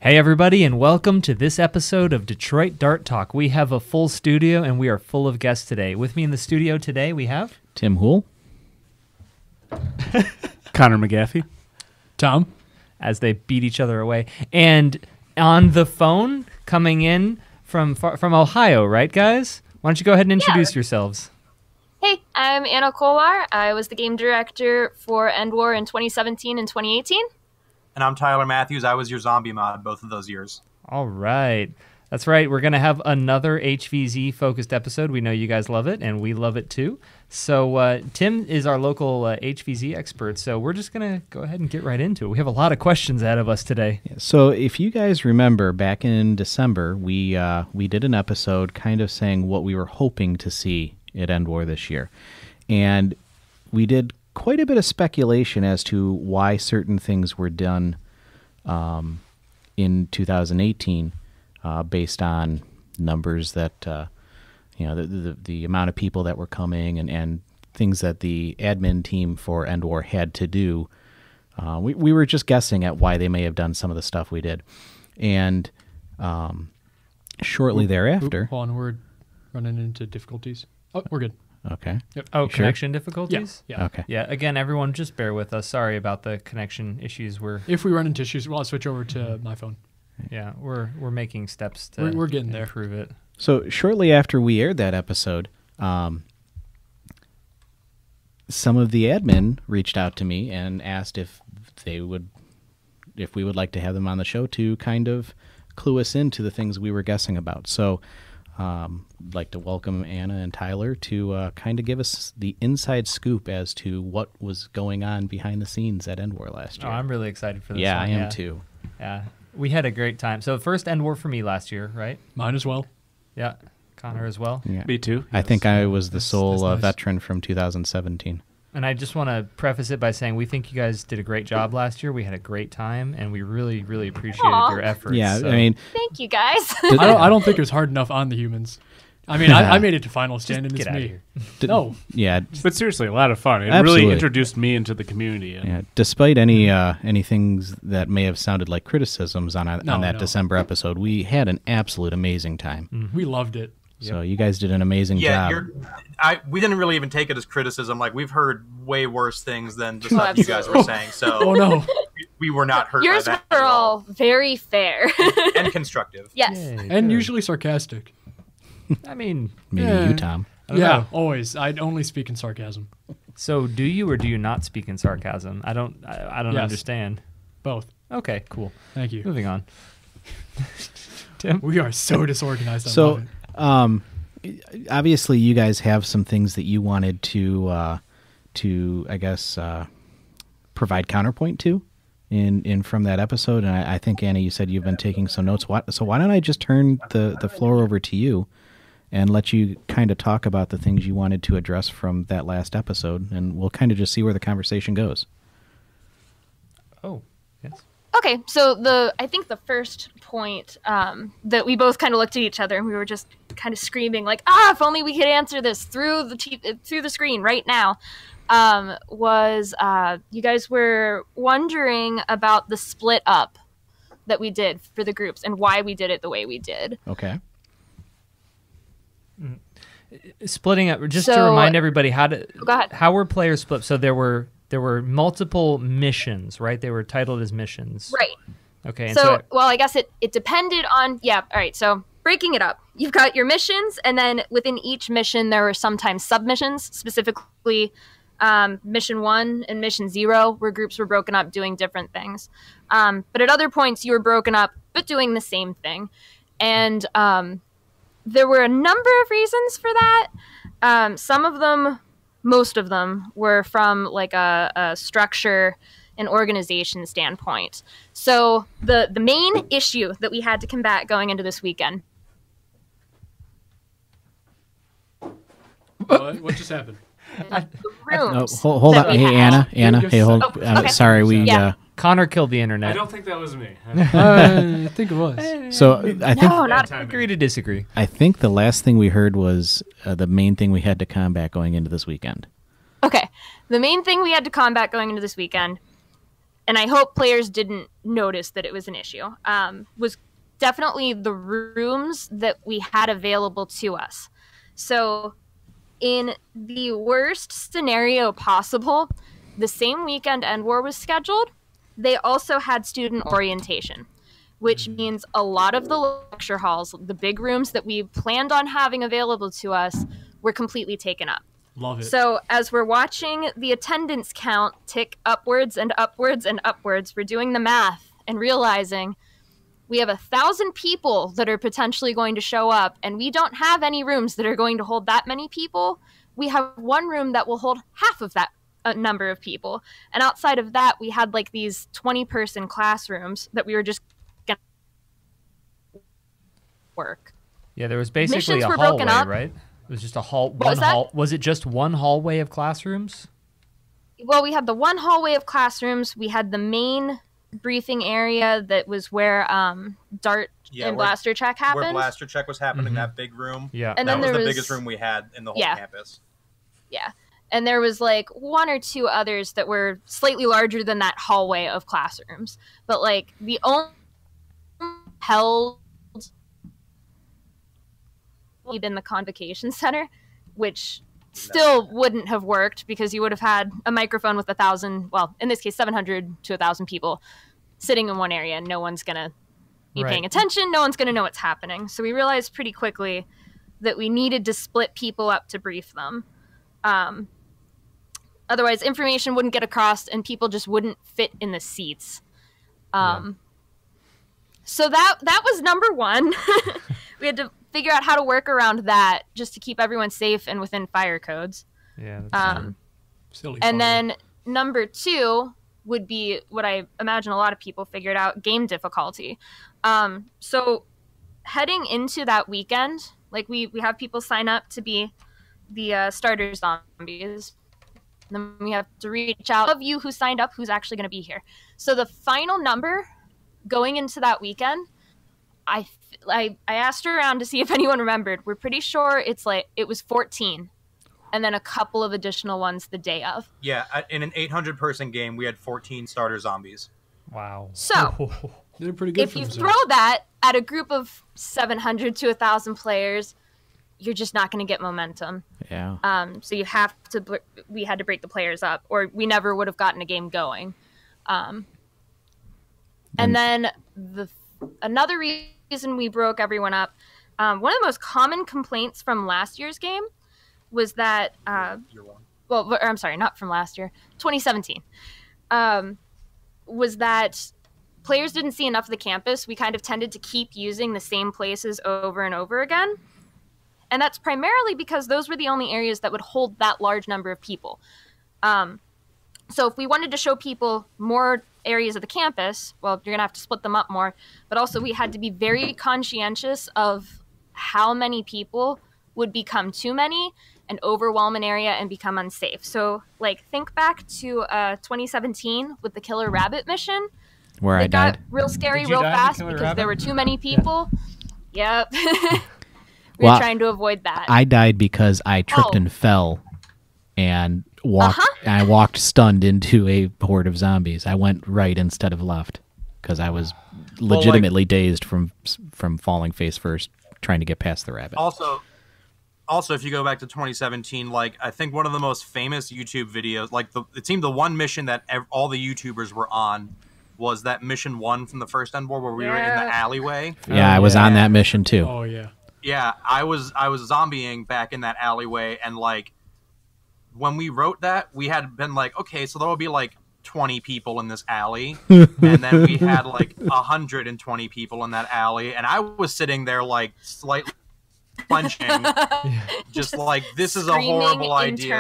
Hey everybody, and welcome to this episode of Detroit Dart Talk. We have a full studio and we are full of guests today. With me in the studio today we have Tim Hool, Connor McGaffey, Tom, as they beat each other away. And on the phone, coming in from Ohio, right guys? Why don't you go ahead and introduce yourselves? Hey, I'm Anna Kolar. I was the game director for Endwar in 2017 and 2018. And I'm Tyler Matthews. I was your zombie mod both of those years. All right. That's right. We're going to have another HVZ-focused episode. We know you guys love it, and we love it too. So Tim is our local HVZ expert, so we're just going to go ahead and get right into it. We have a lot of questions ahead of us today. So if you guys remember, back in December, we did an episode kind of saying what we were hoping to see at Endwar this year. And we did quite a bit of speculation as to why certain things were done in 2018 based on numbers that, the amount of people that were coming and things that the admin team for Endwar had to do. We were just guessing at why they may have done some of the stuff we did. And shortly thereafter... Hold on, we're running into difficulties. Oh, we're good. Okay. Yep. Oh, You connection difficulties? Yeah. Okay. Yeah, again, everyone just bear with us. Sorry about the connection issues. If we run into issues, well, I'll switch over to my phone. Yeah, we're making steps to We're getting there. improve it. So shortly after we aired that episode, some of the admin reached out to me and asked if we would like to have them on the show to kind of clue us into the things we were guessing about. So I'd like to welcome Anna and Tyler to kind of give us the inside scoop as to what was going on behind the scenes at Endwar last year. Oh, I'm really excited for this Yeah, one. I am too. Yeah, we had a great time. So first Endwar for me last year, right? Mine as well. Yeah, Connor as well. Yeah. me too. I think I was the sole nice. veteran from 2017. And I just want to preface it by saying we think you guys did a great job last year. We had a great time, and we really, really appreciated Aw. your efforts. Yeah, so. I mean, Thank you, guys. I don't think it was hard enough on the humans. I mean, I made it to final stand, and get it's out of me. here. No. yeah, But seriously, a lot of fun. It Absolutely. really introduced me into the community. And yeah. Despite any things that may have sounded like criticisms on that No. December episode, we had an absolute amazing time. We loved it. So you guys did an amazing Yeah, job. we didn't really even take it as criticism. Like, we've heard way worse things than the Oh, stuff you guys were saying. So Oh, no. we were not hurt Yours by that were at all very fair. and constructive. Yes. Yay, And good. usually sarcastic. I mean, Maybe Yeah. you, Tom. I don't Yeah, know. always. I'd only speak in sarcasm. So do you or do you not speak in sarcasm? I don't Yes. understand. Both. Okay, cool. Thank you. Moving on. Tim? We are so disorganized. I So, love obviously, you guys have some things that you wanted to I guess, provide counterpoint to in from that episode. And I think, Anna, you said you've been taking some notes. So why don't I just turn the floor over to you and let you kind of talk about the things you wanted to address from that last episode, and we'll kind of just see where the conversation goes. Oh, yes. Okay, so I think the first point that we both kind of looked at each other and we were just kind of screaming like, if only we could answer this through the screen right now, was you guys were wondering about the split up that we did for the groups and why we did it the way we did. Okay. Splitting up, just to So- remind everybody Go ahead. how were players split? So there were multiple missions, right? They were titled as missions. Right. Okay. And So, well, I guess it depended on, all right, so breaking it up. You've got your missions, and then within each mission, there were sometimes submissions, specifically Mission 1 and Mission 0, where groups were broken up doing different things. But at other points, you were broken up, but doing the same thing. And there were a number of reasons for that. Some of them, most of them, were from like a structure and organization standpoint. So the main issue that we had to combat going into this weekend. What just happened? The No, rooms. hold that on. we Hey, had. Anna, hey, hold. Oh, okay. Sorry, we. Yeah. Connor killed the internet. I don't think that was me. I think it was. So I think No, not Agree to disagree. I think the last thing we heard was the main thing we had to combat going into this weekend. okay. The main thing we had to combat going into this weekend and I hope players didn't notice that it was an issue, was definitely the rooms that we had available to us. So in the worst scenario possible, the same weekend Endwar was scheduled, they also had student orientation, which means a lot of the lecture halls, the big rooms that we planned on having available to us, were completely taken up. Love it. So as we're watching the attendance count tick upwards and upwards and upwards, we're doing the math and realizing we have 1,000 people that are potentially going to show up, and we don't have any rooms that are going to hold that many people. We have one room that will hold half of that number of people. And outside of that, we had like these 20-person classrooms that we were just going to work. Yeah, there was basically Missions a were hallway, broken up. right? It was just a hall. What was that? Was it just one hallway of classrooms? Well, we had the one hallway of classrooms. We had the main briefing area that was where Dart and Blaster Check happened. Where Blaster Check was happening, that big room. Yeah. And that then was there the was biggest room we had in the whole campus. Yeah. And there was like one or two others that were slightly larger than that hallway of classrooms. But like the only held in the convocation center, which still wouldn't have worked because you would have had a microphone with 1,000, well, in this case, 700 to 1,000 people sitting in one area, and no one's going to be paying attention. No one's going to know what's happening. So we realized pretty quickly that we needed to split people up to brief them. Otherwise, information wouldn't get across, and people just wouldn't fit in the seats. So that was number one. We had to figure out how to work around that just to keep everyone safe and within fire codes. Yeah. That's Silly. And then number two would be what I imagine a lot of people figured out: game difficulty. So heading into that weekend, like we have people sign up to be the starter zombies. And then we have to reach out of you who signed up, who's actually going to be here. So the final number going into that weekend, I asked around to see if anyone remembered. We're pretty sure it was 14, and then a couple of additional ones the day of. Yeah, in an 800-person game, we had 14 starter zombies. wow. So They're pretty good if for you themselves. throw that at a group of 700 to 1,000 players, you're just not going to get momentum. Yeah. So we had to break the players up, or we never would have gotten a game going. And then another reason we broke everyone up, one of the most common complaints from last year's game was that, I'm sorry, not from last year, 2017, was that players didn't see enough of the campus. We kind of tended to keep using the same places over and over again. And that's primarily because those were the only areas that would hold that large number of people. So if we wanted to show people more areas of the campus, well, you're going to have to split them up more. But also we had to be very conscientious of how many people would become too many and overwhelm an area and become unsafe. So like think back to 2017 with the Killer Rabbit mission. Where I It got died. real scary Did you real die in the fast Killer because Rabbit? there were too many people. Yep. We were Well, trying to avoid that. I died because I tripped and fell and walked. I walked stunned into a horde of zombies. I went right instead of left because I was legitimately dazed from falling face first trying to get past the rabbit. Also, if you go back to 2017, like I think one of the most famous YouTube videos, like it seemed the one mission that all the YouTubers were on was that mission 1 from the first Endwar where we were in the alleyway. Yeah, I was on that mission too. Oh, yeah. Yeah, I was zombieing back in that alleyway, and like when we wrote that, we had been like, okay, so there will be like 20 people in this alley, and then we had like 120 people in that alley, and I was sitting there like slightly punching, just like this is a horrible idea.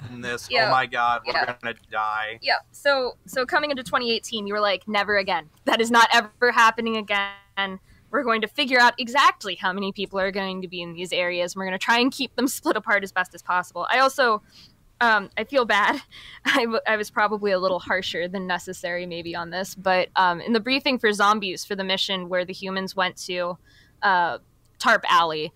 And this, oh my god, we're gonna die. Yeah. So coming into 2018, you were like, never again. That is not ever happening again. We're going to figure out exactly how many people are going to be in these areas, and we're going to try and keep them split apart as best as possible. I also, I feel bad. I was probably a little harsher than necessary maybe on this, but in the briefing for zombies for the mission where the humans went to Tarp Alley,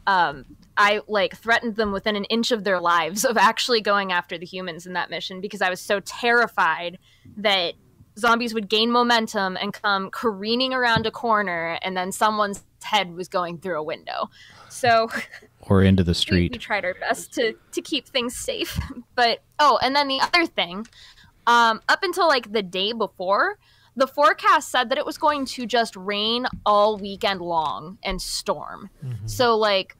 I like threatened them within an inch of their lives of actually going after the humans in that mission because I was so terrified that zombies would gain momentum and come careening around a corner, and then someone's head was going through a window. So Or into the we street. tried our best to keep things safe. But and then the other thing, up until like the day before, the forecast said that it was going to just rain all weekend long and storm. So like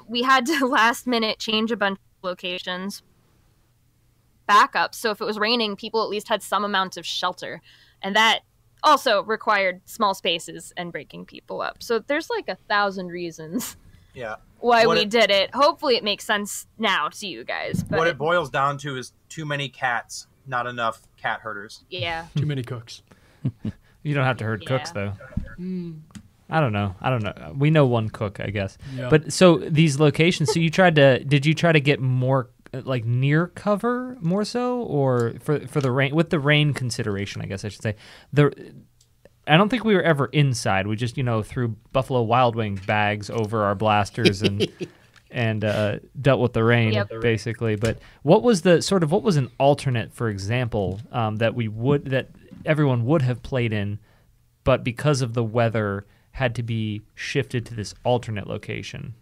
we had to last minute change a bunch of locations, backup. So if it was raining, people at least had some amount of shelter, and that also required small spaces and breaking people up. So there's like 1,000 reasons Yeah. why What we it- did it. Hopefully it makes sense now to you guys. But What it boils down to is too many cats, not enough cat herders. yeah. Too many cooks. You don't have to herd cooks, Yeah. though. I don't know. We know one cook, I guess. Yeah. But so these locations, so did you try to get more like near cover more so, or for the rain, with the rain consideration, I guess I should say. I don't think we were ever inside. We just, threw Buffalo Wild Wing bags over our blasters and dealt with the rain, Yep. basically. But what was an alternate, for example, that everyone would have played in, but because of the weather had to be shifted to this alternate location?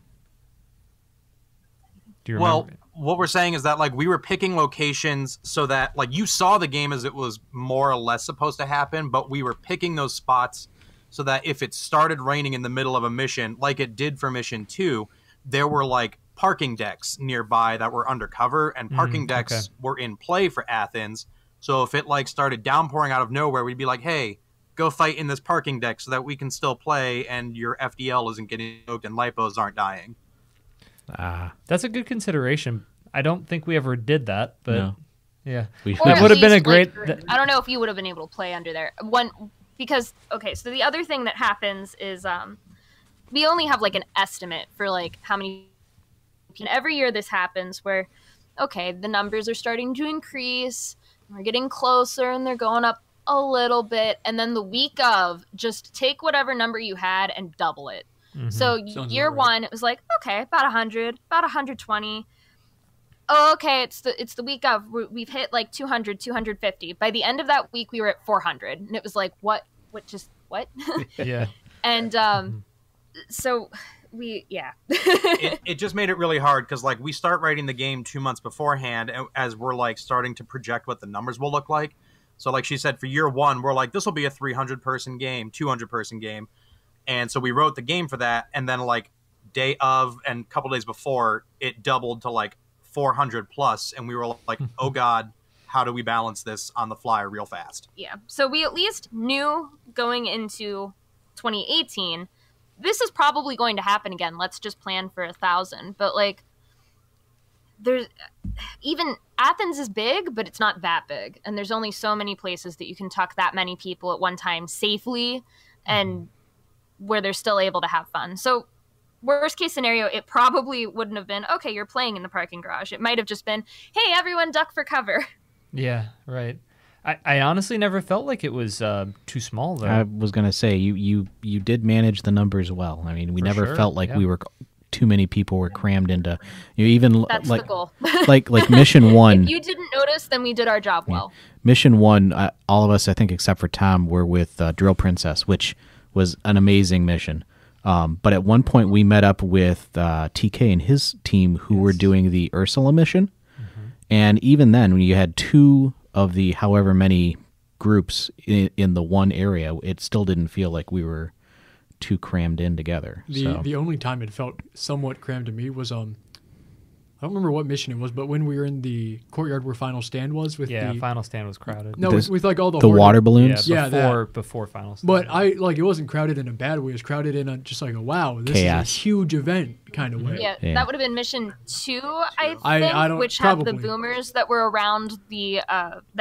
Do you remember? Well, what we're saying is that like we were picking locations so that like you saw the game as it was more or less supposed to happen, but we were picking those spots so that if it started raining in the middle of a mission, like it did for mission 2, there were like parking decks nearby that were undercover, and parking decks okay. were in play for Athens. So if it like started downpouring out of nowhere, we'd be like, hey, go fight in this parking deck so that we can still play and your FDL isn't getting choked and lipos aren't dying. That's a good consideration. I don't think we ever did that, but No. yeah, We- Or it at would have been a least, great. I don't know if you would have been able to play under there. So the other thing that happens is we only have like an estimate for like how many. And every year this happens where, okay, the numbers are starting to increase. We're getting closer, and they're going up a little bit, and then the week of, just take whatever number you had and double it. So Sounds year about right. one, it was like, okay, about 100, about 120. Oh, okay, it's the week of, we've hit like 200, 250. By the end of that week, we were at 400, and it was like, what? Yeah, And so it just made it really hard because like we start writing the game 2 months beforehand as we're like starting to project what the numbers will look like. So like she said, for year one, we're like, this will be a 300 person game, 200 person game. And so we wrote the game for that. And then like day of and a couple days before, it doubled to like 400 plus. And we were like, oh God, how do we balance this on the fly real fast? yeah. So we at least knew going into 2018, this is probably going to happen again. Let's just plan for 1,000. But like, there's even Athens is big, but it's not that big, and there's only so many places that you can tuck that many people at one time safely, and where they're still able to have fun. So worst case scenario, it probably wouldn't have been, okay, you're playing in the parking garage. It might have just been, hey, everyone duck for cover. yeah, right. I honestly never felt like it was too small, though. I was going to say, you did manage the numbers well. I mean, we For never sure, felt like yeah. we were too many people were crammed into, even That's like the goal. like mission one. If you didn't notice, then we did our job well. Mission one, all of us, I think, except for Tom, were with Drill Princess, which was an amazing mission. But at one point, we met up with TK and his team, who were doing the Ursula mission. And even then, when you had two of the however many groups in the one area, it still didn't feel like we were too crammed in together. The only time it felt somewhat crammed to me was I don't remember what mission it was, but when we were in the courtyard where Final Stand was with Yeah, the Final Stand was crowded. no This- with like all the the horde- water balloons. Yeah, Yeah, before Final Stand. But it wasn't crowded in a bad way. It was crowded in a just like a wow, this Chaos. is a huge event kind of way. Yeah, Yeah. that would have been mission 2, I think, I don't- which had the probably. boomers that were around the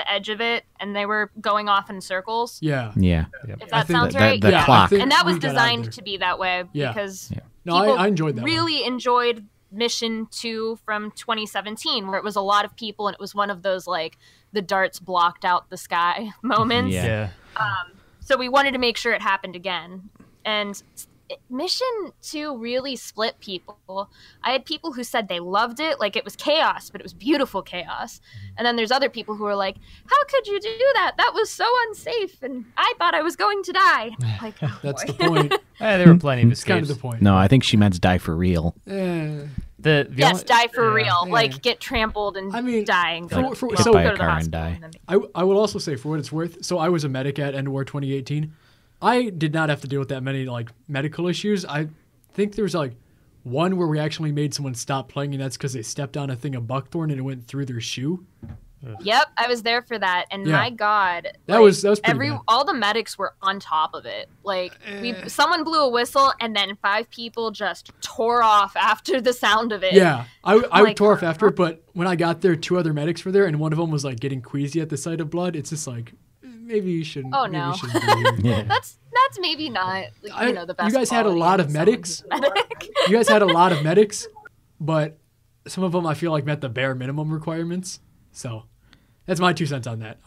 edge of it, and they were going off in circles. Yeah. Yeah. If I that think sounds that- right, the yeah. clock. And that was we got out designed there. to be that way Yeah. because No, people I enjoyed that one. really enjoyed mission 2 from 2017, where it was a lot of people, and it was one of those like the darts blocked out the sky moments. Yeah. yeah. So we wanted to make sure it happened again. And Mission 2 really split people. I had people who said they loved it, like it was chaos, but it was beautiful chaos. And then there's other people who are like, how could you do that? That was so unsafe, and I thought I was going to die. Like, oh, That's boy. the point. There were plenty of It's kind escapes. of the point. No, I think she meant die for real. The Yes, only- die for yeah. real. Yeah. Like, get trampled and I mean, die and go, for- well, so- by go a to the car and hospital. die. And then I will also say, for what it's worth, so I was a medic at Endwar 2018. I did not have to deal with that many like medical issues. I think there was like one where we actually made someone stop playing, and that's because they stepped on a thing of buckthorn and it went through their shoe. Yep, I was there for that, and Yeah. my God, That was pretty bad. all the medics were on top of it. Like someone blew a whistle, and then 5 people just tore off after the sound of it. Yeah, I Like, tore off after it, but when I got there, 2 other medics were there, and one of them was like getting queasy at the sight of blood. It's just like, maybe you shouldn't. Oh, maybe no. you shouldn't be here. That's maybe not the best. You guys had a quality lot of someone's medics. medic. You guys had a lot of medics, but some of them I feel like met the bare minimum requirements. So that's my 2 cents on that.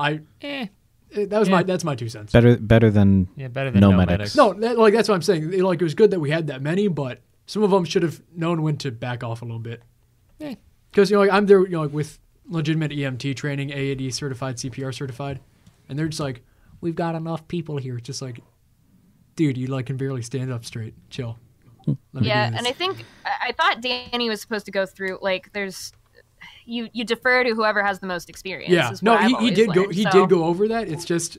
That's my 2 cents. Better than Better than no no medics. medics. No, that's what I'm saying. Like it was good that we had that many, but some of them should have known when to back off a little bit. Because like I'm there, like with legitimate EMT training, AAD certified, CPR certified, and they're just like, we've got enough people here. It's just like, dude, you like can barely stand up straight. Chill. Let me do Yeah, this. and I thought Danny was supposed to go through like there's you defer to whoever has the most experience. Yeah, is no, what I've he always did go. learned, He so- did go over that. It's just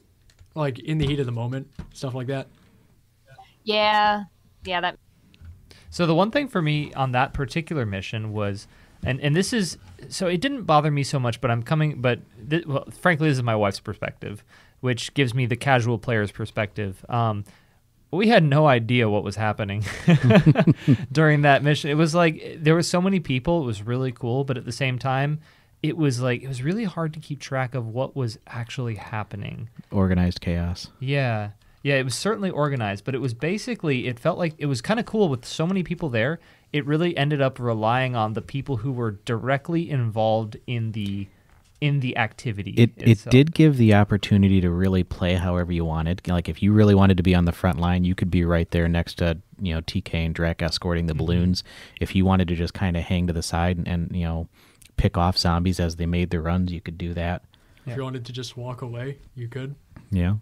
like in the heat of the moment, stuff like that. Yeah, that So the one thing for me on that particular mission was, and this is, so it didn't bother me so much, but well, frankly, this is my wife's perspective, which gives me the casual player's perspective. We had no idea what was happening during that mission. It was like there were so many people. It was really cool, but at the same time, it was really hard to keep track of what was actually happening. organized chaos. Yeah. Yeah, it was certainly organized, but it was basically, it felt like it was kind of cool with so many people there. It really ended up relying on the people who were directly involved in the activity. It itself. did give the opportunity to really play however you wanted. Like if you really wanted to be on the front line, you could be right there next to TK and Drek escorting the balloons. If you wanted to just kind of hang to the side and pick off zombies as they made their runs, you could do that. If you wanted to just walk away, you could. Yeah.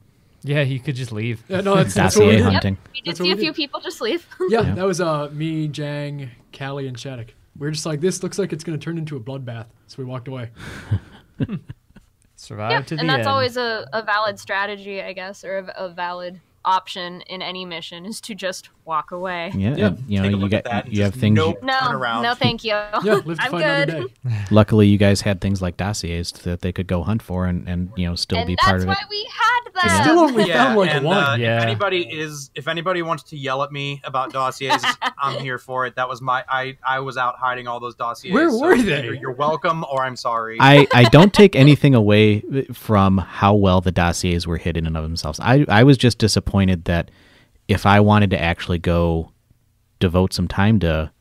Yeah, you could just leave. Yeah, no, that's what we Dossier did. hunting. we did That's what see a we few did. people just leave. Yeah, Yeah. that was me, Jang, Callie, and Shattuck. We were just like, this looks like it's going to turn into a bloodbath. So we walked away. Survive Yeah, to the and that's end. always a valid strategy, I guess, or a valid option in any mission is to just walk away. Yeah. Yeah. And, Take a look at that and you have just things. nope. Turn No, around. no, thank you. Yeah, live to I'm fight good. another day. Luckily, you guys had things like dossiers that they could go hunt for and still And be part that's of it. why we had them. I still only found like and, one. Yeah. if anybody wants to yell at me about dossiers, I'm here for it. That was I was out hiding all those dossiers. Where so were they? either you're welcome, or I'm sorry. I don't take anything away from how well the dossiers were hidden in and of themselves. I was just disappointed that if I wanted to actually go devote some time to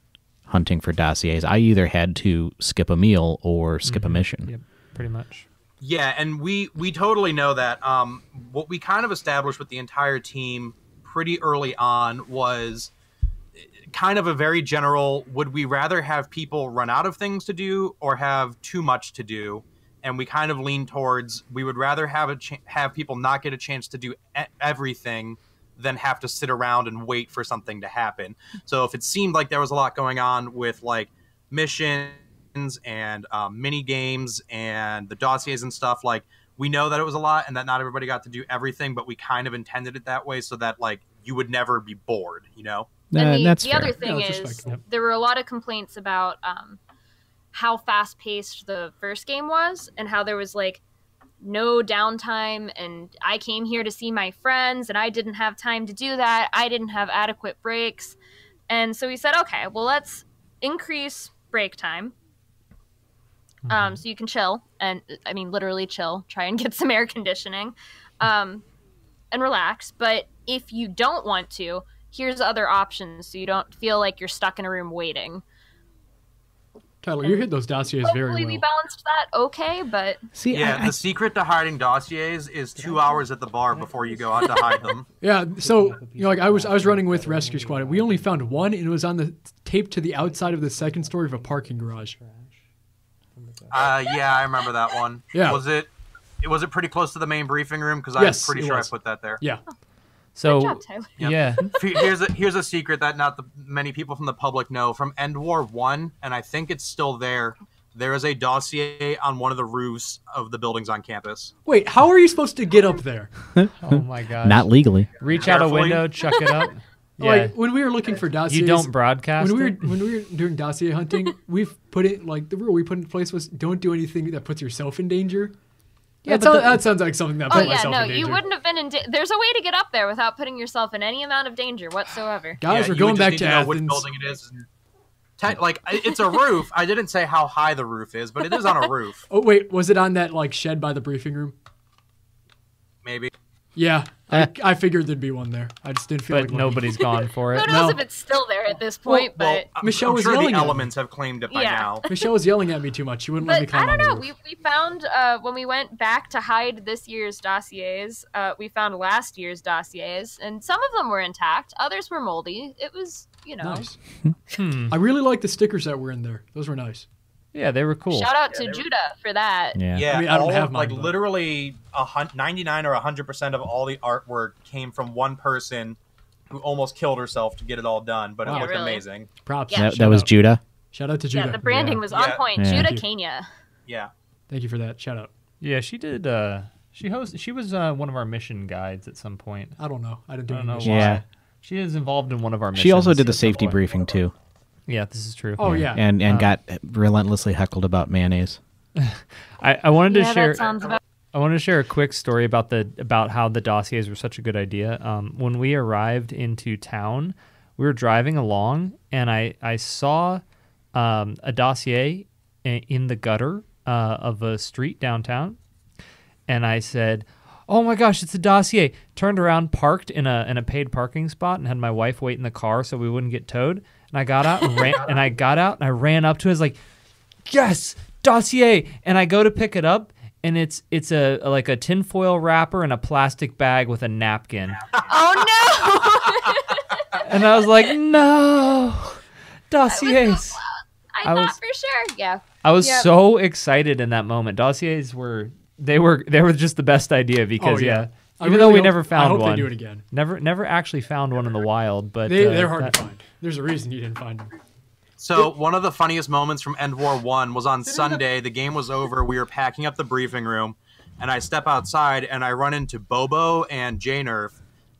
hunting for dossiers, I either had to skip a meal or skip a mission. Yep, pretty much. Yeah, and we totally know that. What we kind of established with the entire team pretty early on was kind of a very general, would we rather have people run out of things to do or have too much to do? And we kind of lean towards, we would rather have have people not get a chance to do everything than have to sit around and wait for something to happen. So if it seemed like there was a lot going on with like missions and mini games and the dossiers and stuff, like we know that it was a lot and that not everybody got to do everything, but we kind of intended it that way so that like you would never be bored, And That's the fair. other thing Yeah, that's is, respectable. there were a lot of complaints about how fast paced the first game was, and how there was like no downtime. And I came here to see my friends, and I didn't have time to do that. I didn't have adequate breaks, and so we said, okay, well, let's increase break time. So you can chill, and I mean literally chill. Try and get some air conditioning, and relax. But if you don't want to, here's other options, so you don't feel like you're stuck in a room waiting. Tyler, you hit those dossiers very Hopefully well. we balanced that okay, but See, Yeah, the secret to hiding dossiers is 2 hours at the bar before you go out to hide them. Yeah, so like I was running with Rescue Squad. We only found one, and it was on the taped to the outside of the second story of a parking garage. Yeah, I remember that one. Yeah. Was it pretty close to the main briefing room? Because Yes, I'm pretty it sure was. I put that there. Yeah. So good job, Tyler. yeah, Here's a secret that not many people from the public know. From Endwar 1, and I think it's still there, there is a dossier on one of the roofs of the buildings on campus. Wait, how are you supposed to get up there? oh my gosh, not legally. reach out a Carefully. window, chuck it up. Yeah, Like when we were looking for dossiers, you don't broadcast. when we were doing dossier hunting, we've put it like the rule we put in place was don't do anything that puts yourself in danger. Yeah, That sounds like something that Oh put yeah, myself no, in danger. you wouldn't have been in. There's a way to get up there without putting yourself in any amount of danger whatsoever. Guys, Yeah, we're you going would just back need to know which Athens. building it is. It's a roof. I didn't say how high the roof is, but it is on a roof. Oh wait, was it on that like shed by the briefing room? Maybe. Yeah, I figured there'd be one there. I just didn't feel but like looking. nobody's gone for Who it. knows No. if it's still there at this point? Well, but Michelle I'm was sure yelling the at me. elements have claimed it by Yeah. now. Michelle was yelling at me too much. She wouldn't let me But climb I don't on the know. roof. We found when we went back to hide this year's dossiers, we found last year's dossiers, and some of them were intact. Others were moldy. It was, Nice. Hmm. I really like the stickers that were in there. Those were nice. Yeah, they were cool. Shout out to Judah for that. Yeah. Yeah, I mean, I don't all have of, mine, like but- literally 99 or 100% of all the artwork came from one person who almost killed herself to get it all done, but Wow. it looked Really? amazing. Props. Yeah. That was Judah. Shout out to Yeah, Judah. the branding was on Yeah. point. Yeah. Judah Thank you. Kenya. Yeah. Thank you for that. Shout out. Yeah, she did. She was one of our mission guides at some point. I don't know. I didn't do I don't know any why. missions. Yeah. She is involved in one of our missions. She also did the safety briefing too. Yeah, this is true. Oh yeah. And got relentlessly heckled about mayonnaise. I wanted to Yeah, share. that sounds about. I wanted to share a quick story about how the dossiers were such a good idea. When we arrived into town, we were driving along, and I saw a dossier in the gutter of a street downtown, and I said, "Oh my gosh, it's a dossier!" Turned around, parked in a paid parking spot, and had my wife wait in the car so we wouldn't get towed. And I got out and ran. And I ran up to it. I was like, "Yes, dossier!" And I go to pick it up. And it's like a tinfoil wrapper and a plastic bag with a napkin. Oh no! And I was like, no, dossiers. I I thought was- for sure. Yeah. I was Yep. so excited in that moment. Dossiers were just the best idea because Oh, yeah. yeah, I even really though we hope- never I found hope one, they do it again. never actually found one in the wild. But They're hard that- to find. There's a reason you didn't find them. So one of the funniest moments from End War 1 was on Sunday. The game was over. We were packing up the briefing room, and I step outside, and I run into Bobo and J-Nerf,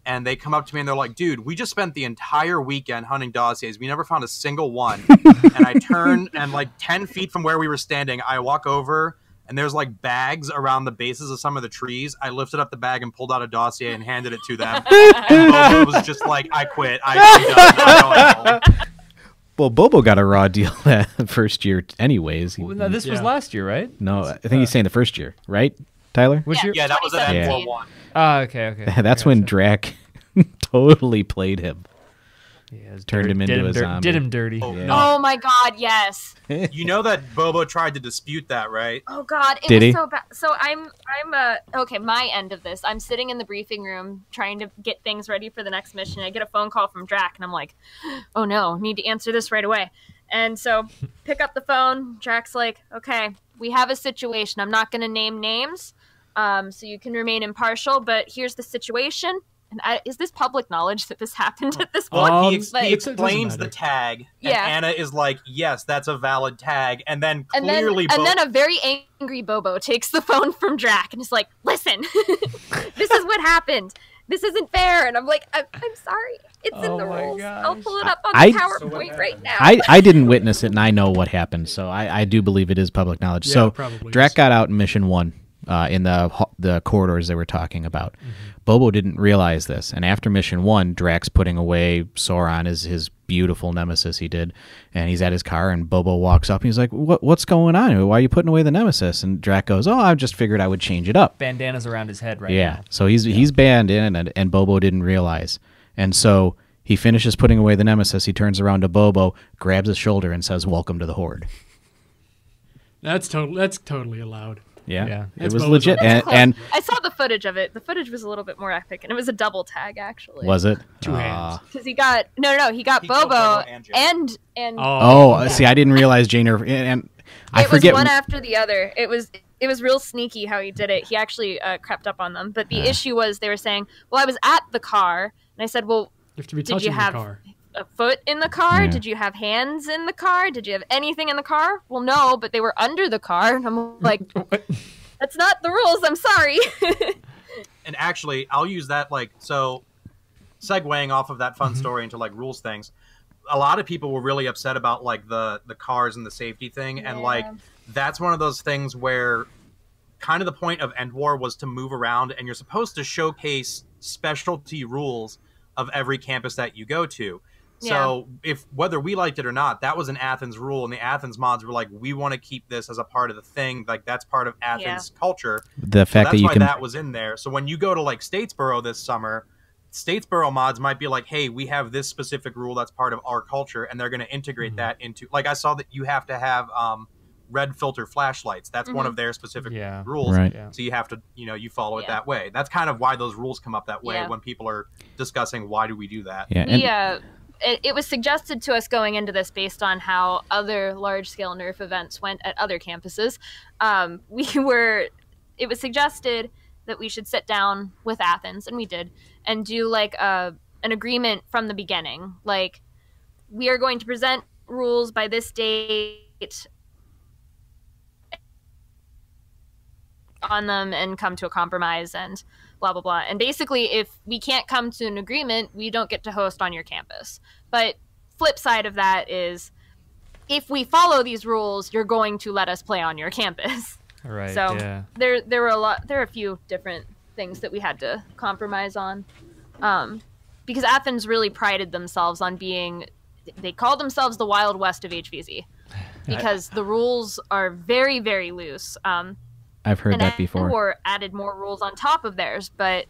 and they come up to me, and they're like, dude, we just spent the entire weekend hunting dossiers. We never found a single one. And I turn, and like 10 feet from where we were standing, I walk over, and there's like bags around the bases of some of the trees. I lifted up the bag and pulled out a dossier and handed it to them. And Bobo was just like, I quit. I'm done. I'm going home. Well, Bobo got a raw deal that first year, anyways. Well, no, this was Yeah. last year, right? No, I think he's saying the first year, right, Tyler? Which year? Yeah, that was at End War 2017. 1. Oh, okay. That's I when gotcha. Drac totally played him. Yeah, it was turned him into a zombie. Did him dirty. Oh, Yeah. no. Oh my God! Yes. You know that Bobo tried to dispute that, right? Oh God, it Did was he? so bad. So I'm okay. My end of this. I'm sitting in the briefing room trying to get things ready for the next mission. I get a phone call from Drac, and I'm like, "Oh no, need to answer this right away." And so, pick up the phone. Drac's like, "Okay, we have a situation. I'm not going to name names, so you can remain impartial. But here's the situation." And is this public knowledge that this happened at this point? Well, he Like- it doesn't explains the matter. tag, Yeah. and Anna is like, "Yes, that's a valid tag," and then And clearly, then a very angry Bobo takes the phone from Drac and is like, "Listen, this is what happened. This isn't fair." And I'm like, I'm sorry. It's in Oh the my rules. gosh. I'll pull it up on I- the PowerPoint right now." I didn't witness it, and I know what happened, so I do believe it is public knowledge. Yeah, So probably Drac is. got out in Mission 1 in the corridors they were talking about. Bobo didn't realize this, and after Mission 1, Drac's putting away Sauron as his beautiful nemesis he did, and he's at his car, and Bobo walks up, and he's like, what's going on? Why are you putting away the nemesis? And Drac goes, oh, I just figured I would change it up. Bandana's around his head right Yeah, now. so he's banned in, and Bobo didn't realize. And so he finishes putting away the nemesis, he turns around to Bobo, grabs his shoulder, and says, welcome to the Horde. That's totally allowed. Yeah, it That's was both. legit. That's close. And I saw the footage of it. The footage was a little bit more epic, and it was a double tag actually. was it? Two hands. Because he got he got He killed Bobo Bobo and Jay. and Oh, see, I didn't realize Janer. And I it forget. was one after the other. It was real sneaky how he did it. He actually crept up on them. But the issue was they were saying, "Well, I was at the car," and I said, "Well, You have to be did touching you have the car. a foot in the car? Yeah. Did you have hands in the car? Did you have anything in the car?" "Well, no, but they were under the car." And I'm like, "That's not the rules. I'm sorry." And actually, I'll use that so segueing off of that fun story into rules things. A lot of people were really upset about the cars and the safety thing, and that's one of those things where kind of the point of Endwar was to move around, and you're supposed to showcase specialty rules of every campus that you go to. So if whether we liked it or not, that was an Athens rule, and the Athens mods were like, we want to keep this as a part of the thing. That's part of Athens culture. The fact that you that's can. why that was in there. So when you go to Statesboro this summer, Statesboro mods might be like, hey, we have this specific rule that's part of our culture, and they're going to integrate that into I saw that you have to have red filter flashlights. That's one of their specific rules. Right. Yeah. So you have to, you follow it that way. That's kind of why those rules come up that way when people are discussing why do we do that. Yeah, It was suggested to us going into this based on how other large-scale Nerf events went at other campuses. It was suggested that we should sit down with Athens, and we did, and do an agreement from the beginning. We are going to present rules by this date on them and come to a compromise and blah, blah, blah. And basically, if we can't come to an agreement, we don't get to host on your campus. But flip side of that is, if we follow these rules, you're going to let us play on your campus. Right. So yeah. there are a few different things that we had to compromise on. Because Athens really prided themselves on they called themselves the Wild West of HVZ. Because the rules are very, very loose. I've heard that before. Or added more rules on top of theirs, but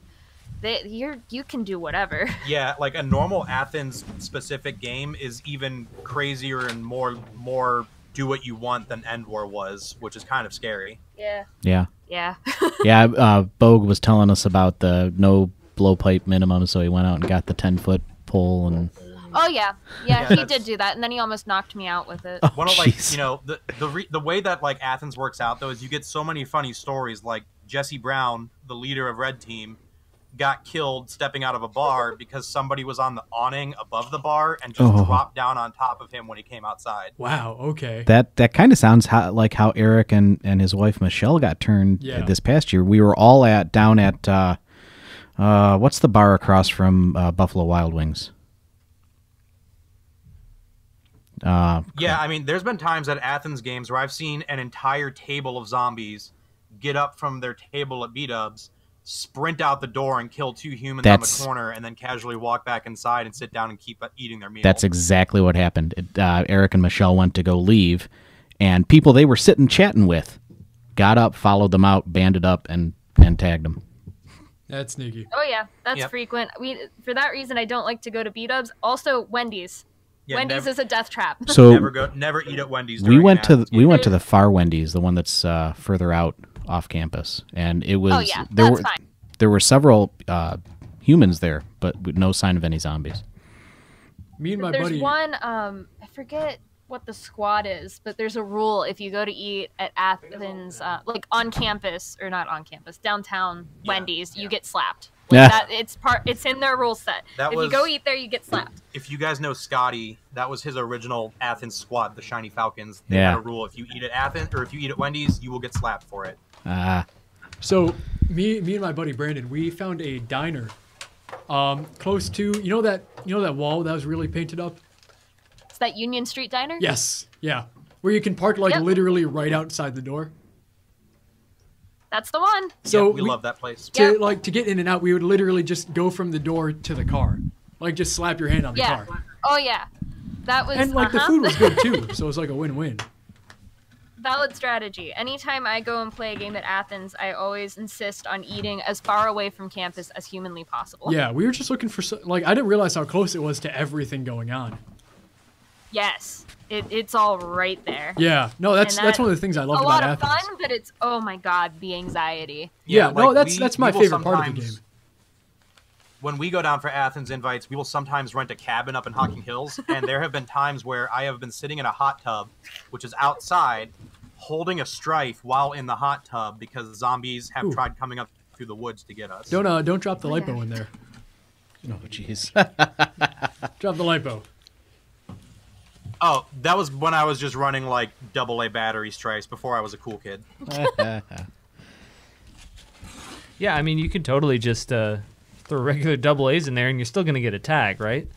you can do whatever. Yeah, a normal Athens specific game is even crazier and more do what you want than Endwar was, which is kind of scary. Yeah. Yeah. Yeah. Yeah. Bogue was telling us about the no blowpipe minimum, so he went out and got the 10-foot pole and. Oh yeah, he did do that, and then he almost knocked me out with it. One of the way that Athens works out though is you get so many funny stories. Jesse Brown, the leader of Red Team, got killed stepping out of a bar because somebody was on the awning above the bar and just dropped down on top of him when he came outside. Wow. Okay. That kind of sounds like how Eric and his wife Michelle got turned this past year. We were all down at what's the bar across from Buffalo Wild Wings? There's been times at Athens games where I've seen an entire table of zombies get up from their table at B-dubs, sprint out the door and kill two humans on the corner, and then casually walk back inside and sit down and keep eating their meal. That's exactly what happened. Eric and Michelle went to go leave, and people they were sitting chatting with got up, followed them out, banded up, and tagged them. That's sneaky. Oh yeah, that's frequent. For that reason, I don't like to go to B-dubs. Also, Wendy's. Yeah, Wendy's is a death trap. So never eat at Wendy's. We went to the far Wendy's, the one that's further out off campus, and it was fine. There were several humans there, but with no sign of any zombies. Me and my There's buddy. one. I forget what the squad is, but there's a rule if you go to eat at Athens, on campus or not on campus, downtown Wendy's, you get slapped. It's in their rule set. If you go eat there, you get slapped. If you guys know Scotty, that was his original Athens squad, the Shiny Falcons. They had a rule: if you eat at Athens or if you eat at Wendy's, you will get slapped for it. So me and my buddy Brandon, we found a diner, close to that wall that was really painted up. It's that Union Street diner. Yes, yeah, where you can park literally right outside the door. That's the one. So we love that place. To get in and out, we would literally just go from the door to the car, just slap your hand on the car. Oh yeah, that was. And the food was good too, so it was a win-win. Valid strategy. Anytime I go and play a game at Athens, I always insist on eating as far away from campus as humanly possible. Yeah, we were just looking for I didn't realize how close it was to everything going on. Yes, it's all right there. Yeah, no, that's And one of the things I love a about lot of Athens. fun, but it's oh my god, the anxiety. Yeah, no, like, that's my we will favorite part of the sometimes- game. When we go down for Athens invites, we will sometimes rent a cabin up in Hocking Hills, and there have been times where I have been sitting in a hot tub, which is outside, holding a strife while in the hot tub because zombies have tried coming up through the woods to get us. Don't drop the lipo in there. Oh, jeez. Drop the lipo. Oh, that was when I was just running like AA battery strikes before I was a cool kid. Yeah, I mean, you could totally just throw regular double A's in there, and you're still going to get a tag, right?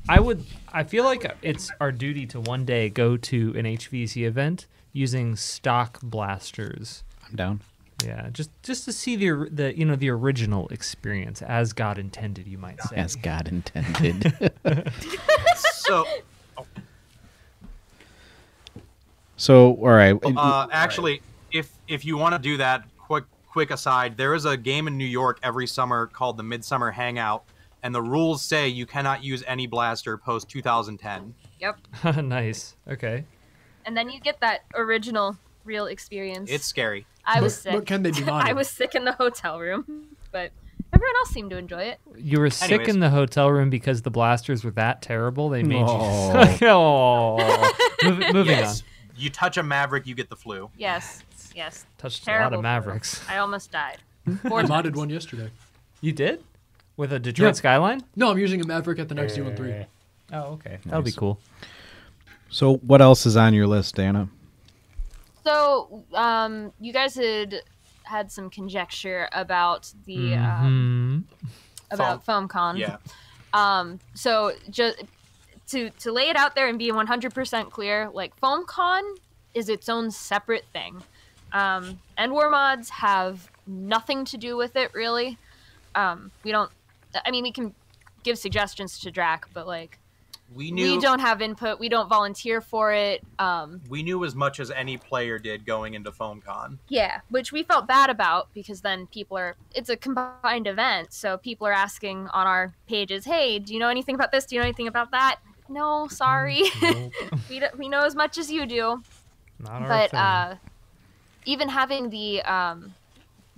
I feel like it's our duty to one day go to an HVC event using stock blasters. I'm down. Yeah, just to see the original experience as God intended, you might say. As God intended. So, all right. Actually, if you want to do that, quick aside, there is a game in New York every summer called the Midsummer Hangout, and the rules say you cannot use any blaster post 2010. Yep. Nice. Okay. And then you get that original real experience. It's scary. I was sick. But can they be modded? I was sick in the hotel room, but everyone else seemed to enjoy it. You were sick Anyways. in the hotel room because the blasters were that terrible. They made Oh. you. Oh. Moving Yes. on. You touch a Maverick, you get the flu. Yes. Touched Terrible a lot of flu. Mavericks. I almost died. I 4 modded times. one yesterday. You did? With a Detroit Yeah. Skyline? No, I'm using a Maverick at the next U13. Oh, okay. That'll be Nice. cool. So, what else is on your list, Dana? So, you guys had some conjecture about the about FoamCon. Yeah. So just to lay it out there and be 100% clear, like FoamCon is its own separate thing. Endwar mods have nothing to do with it, really. We don't. I mean, we can give suggestions to Drac, but like We knew we don't have input. We don't volunteer for it. we knew as much as any player did going into FoamCon. Yeah, which we felt bad about because then it's a combined event, so people are asking on our pages, hey, do you know anything about this? Do you know anything about that? No, sorry. Nope. we know as much as you do. Not our But thing. even having the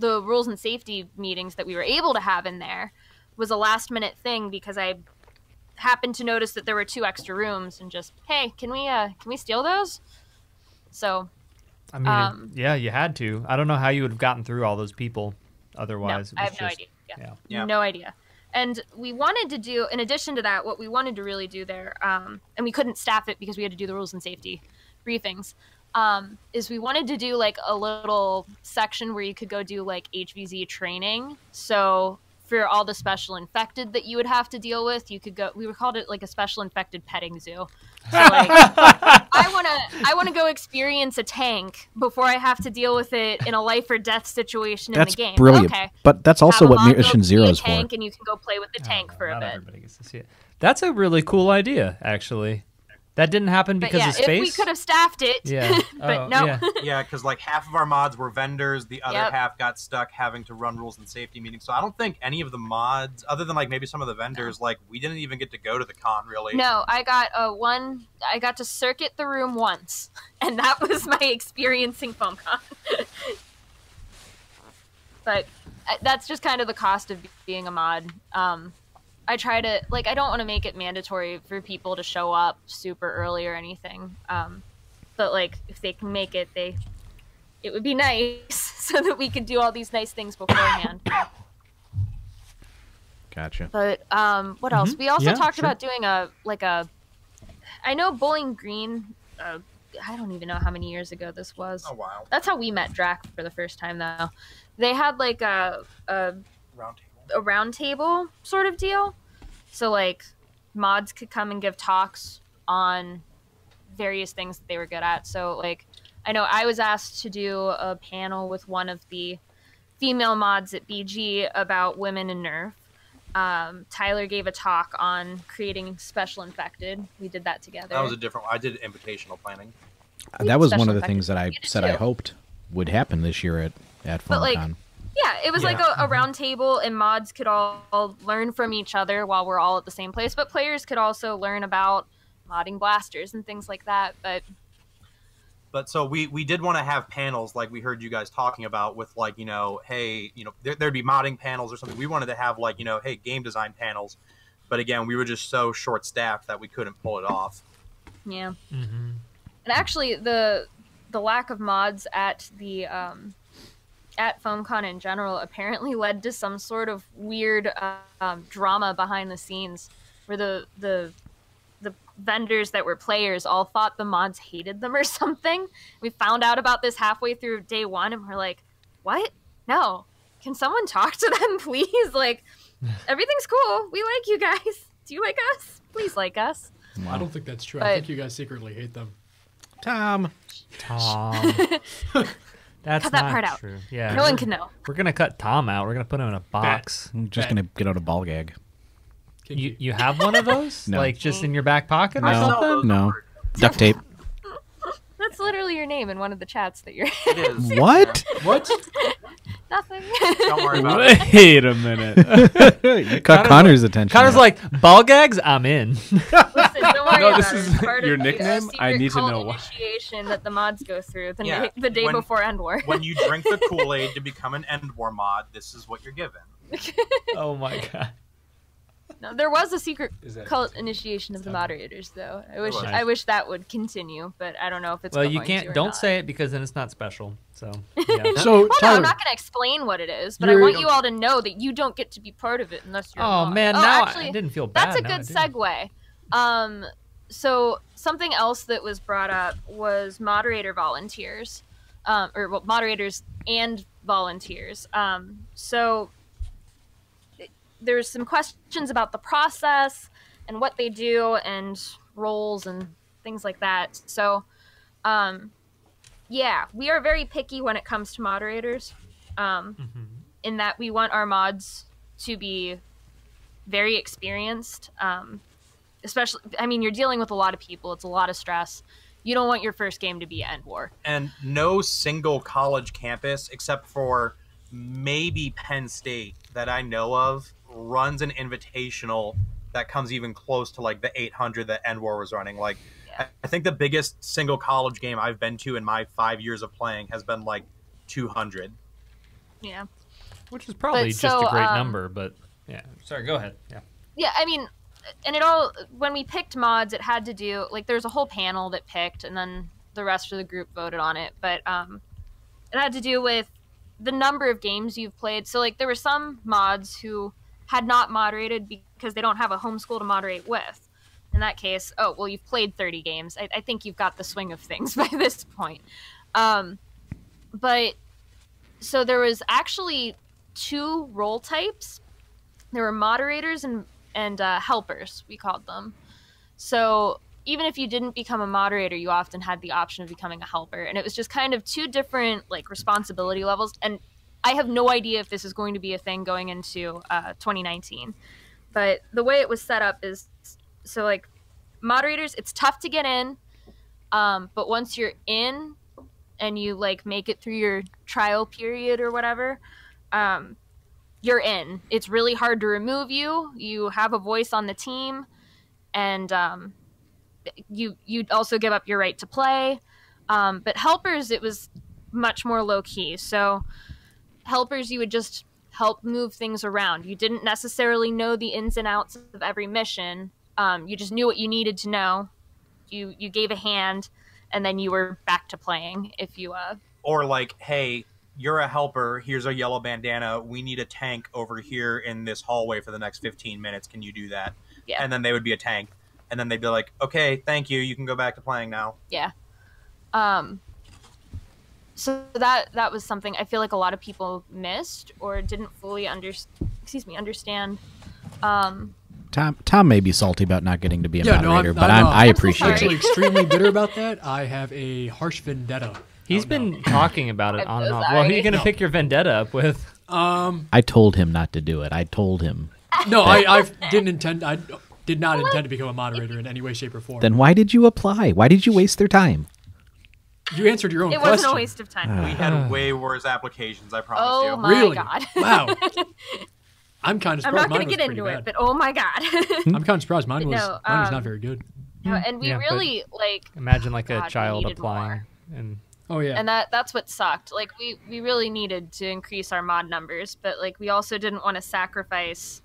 rules and safety meetings that we were able to have in there was a last minute thing because I happened to notice that there were 2 extra rooms and just, hey, can we steal those? So I mean, yeah, you had to. I don't know how you would have gotten through all those people otherwise. no, I have no idea. Yeah. No idea. And we wanted to do, in addition to that, what we wanted to really do there, and we couldn't staff it because we had to do the rules and safety briefings, is we wanted to do like a little section where you could go do like HVZ training. So for all the special infected that you would have to deal with, you could go, we called it like a special infected petting zoo. So like, I want to go experience a tank before I have to deal with it in a life or death situation That's in the game. brilliant. Okay. But that's also Have a what mod go Mission be Zero a is for. tank, and you can go play with the tank Oh, for a not bit. everybody gets to see it. That's a really cool idea, actually. That didn't happen But because yeah, of space. if we could have staffed it, Yeah. but Oh, no. yeah. Yeah, because like half of our mods were vendors, the other Yep. half got stuck having to run rules and safety meetings. So I don't think any of the mods, other than like maybe some of the vendors, like we didn't even get to go to the con really. No, I got I got to circuit the room once, and that was my experiencing FoamCon. But that's just kind of the cost of being a mod. I try to, like, I don't want to make it mandatory for people to show up super early or anything. But like, if they can make it, it would be nice so that we could do all these nice things beforehand. Gotcha. But what else? We also Yeah, talked sure. about doing I know Bowling Green. I don't even know how many years ago this was. Oh wow. That's how we met Drac for the first time, though. They had like a Round table. round table sort of deal. So like mods could come and give talks on various things that they were good at. So like I know I was asked to do a panel with one of the female mods at BG about women in Nerf. Tyler gave a talk on creating Special Infected. We did that together. That was a different one. I did invitational planning. That was one Special of the effects. things that I You did said I too. hoped would happen this year at But, like, FunCon. Yeah, it was like Yeah. a round table, and mods could all learn from each other while we're all at the same place. But players could also learn about modding blasters and things like that. But so we did want to have panels like we heard you guys talking about with like, hey, there'd be modding panels or something. We wanted to have like, hey, game design panels. But again, we were just so short staffed that we couldn't pull it off. Yeah. Mm-hmm. And actually the lack of mods at the at FoamCon in general apparently led to some sort of weird drama behind the scenes where the vendors that were players all thought the mods hated them or something. We found out about this halfway through day one, and we're like, what? No. Can someone talk to them, please? Like, everything's cool. We like you guys. Do you like us? Please like us. Wow. I don't think that's true. I think you guys secretly hate them. Tom. That's cut that not part out. True. Yeah. No one can know. We're going to cut Tom out. We're going to put him in a box. I'm just going to get out a ball gag. You have one of those? No. Like just in your back pocket or No. something? No. Duct tape. That's literally your name in one of the chats that you're It is. What? What? Nothing. Don't worry about it. Wait a minute. You caught Connor's attention. Connor's like, ball gags? I'm in. Listen, don't worry No, about this it. is It's part your of the, nickname? I secret need to cult know why. initiation that the mods go through Yeah, the day when- before Endwar. When you drink the Kool-Aid to become an Endwar mod, this is what you're given. Oh my god. No, there was a secret Is that- cult initiation of the moderators, though. was. I wish that would continue, but I don't know if it's Well, going you to can't. or Don't not. say it because then it's not special. So, yeah. So, Well, no, Tyler, I'm not going to explain what it is, but I You're- want you all to know that you don't get to be part of it unless you're. a Oh mod. man, now actually, I didn't feel bad. that's a Now good I do. segue. So something else that was brought up was moderator volunteers, moderators and volunteers. So there's some questions about the process and what they do and roles and things like that. So, yeah, we are very picky when it comes to moderators, in that we want our mods to be very experienced. Especially, I mean, you're dealing with a lot of people. It's a lot of stress. You don't want your first game to be Endwar. And no single college campus, except for maybe Penn State that I know of, runs an invitational that comes even close to like the 800 that Endwar was running. Like, Yeah. I think the biggest single college game I've been to in my 5 years of playing has been like 200. Yeah. Which is probably But just so, a great number, but yeah. Sorry, go ahead. Yeah. Yeah, I mean, and when we picked mods, it had to do, like, there's a whole panel that picked, and then the rest of the group voted on it. But it had to do with the number of games you've played. So, like, there were some mods who had not moderated because they don't have a home school to moderate with. In that case, oh, well, you've played 30 games. I think you've got the swing of things by this point. But, so there was actually 2 role types. There were moderators and helpers, we called them. So even if you didn't become a moderator, you often had the option of becoming a helper. And it was just kind of 2 different, like, responsibility levels. And I have no idea if this is going to be a thing going into 2019. But the way it was set up is, so, like, moderators, it's tough to get in. But once you're in and you, like, make it through your trial period or whatever, you're in. It's really hard to remove you. You have a voice on the team, and you also give up your right to play. But helpers, it was much more low key. So helpers, you would just help move things around. You didn't necessarily know the ins and outs of every mission. You just knew what you needed to know. You gave a hand, and then you were back to playing. If you Or like, hey, you're a helper, here's a yellow bandana, we need a tank over here in this hallway for the next 15 minutes, can you do that? Yeah. And then they would be a tank. And then they'd be like, okay, thank you, you can go back to playing now. Yeah. So that was something I feel like a lot of people missed or didn't fully understand. Tom may be salty about not getting to be a Yeah, no, moderator, I'm- but I'm, I I'm appreciate actually it. extremely bitter about that. I have a harsh vendetta. He's been talking about it I'm on so and off. sorry. Well, who are you going to No. pick your vendetta up with? I told him not to do it. I told him. No, I didn't intend. I did not intend to become a moderator in any way, shape, or form. Then why did you apply? Why did you waste their time? You answered your own It question. wasn't a waste of time. We had way worse applications, I promise Oh you. my Really? god. Wow. I'm kind of surprised. I'm not mine going to was get pretty into bad. it, but oh my god. I'm kind of surprised mine was No, mine was not very good. And we Yeah, but really like imagine like God, a we child needed applying more. and Oh yeah. And that's what sucked. Like we really needed to increase our mod numbers, but like we also didn't want to sacrifice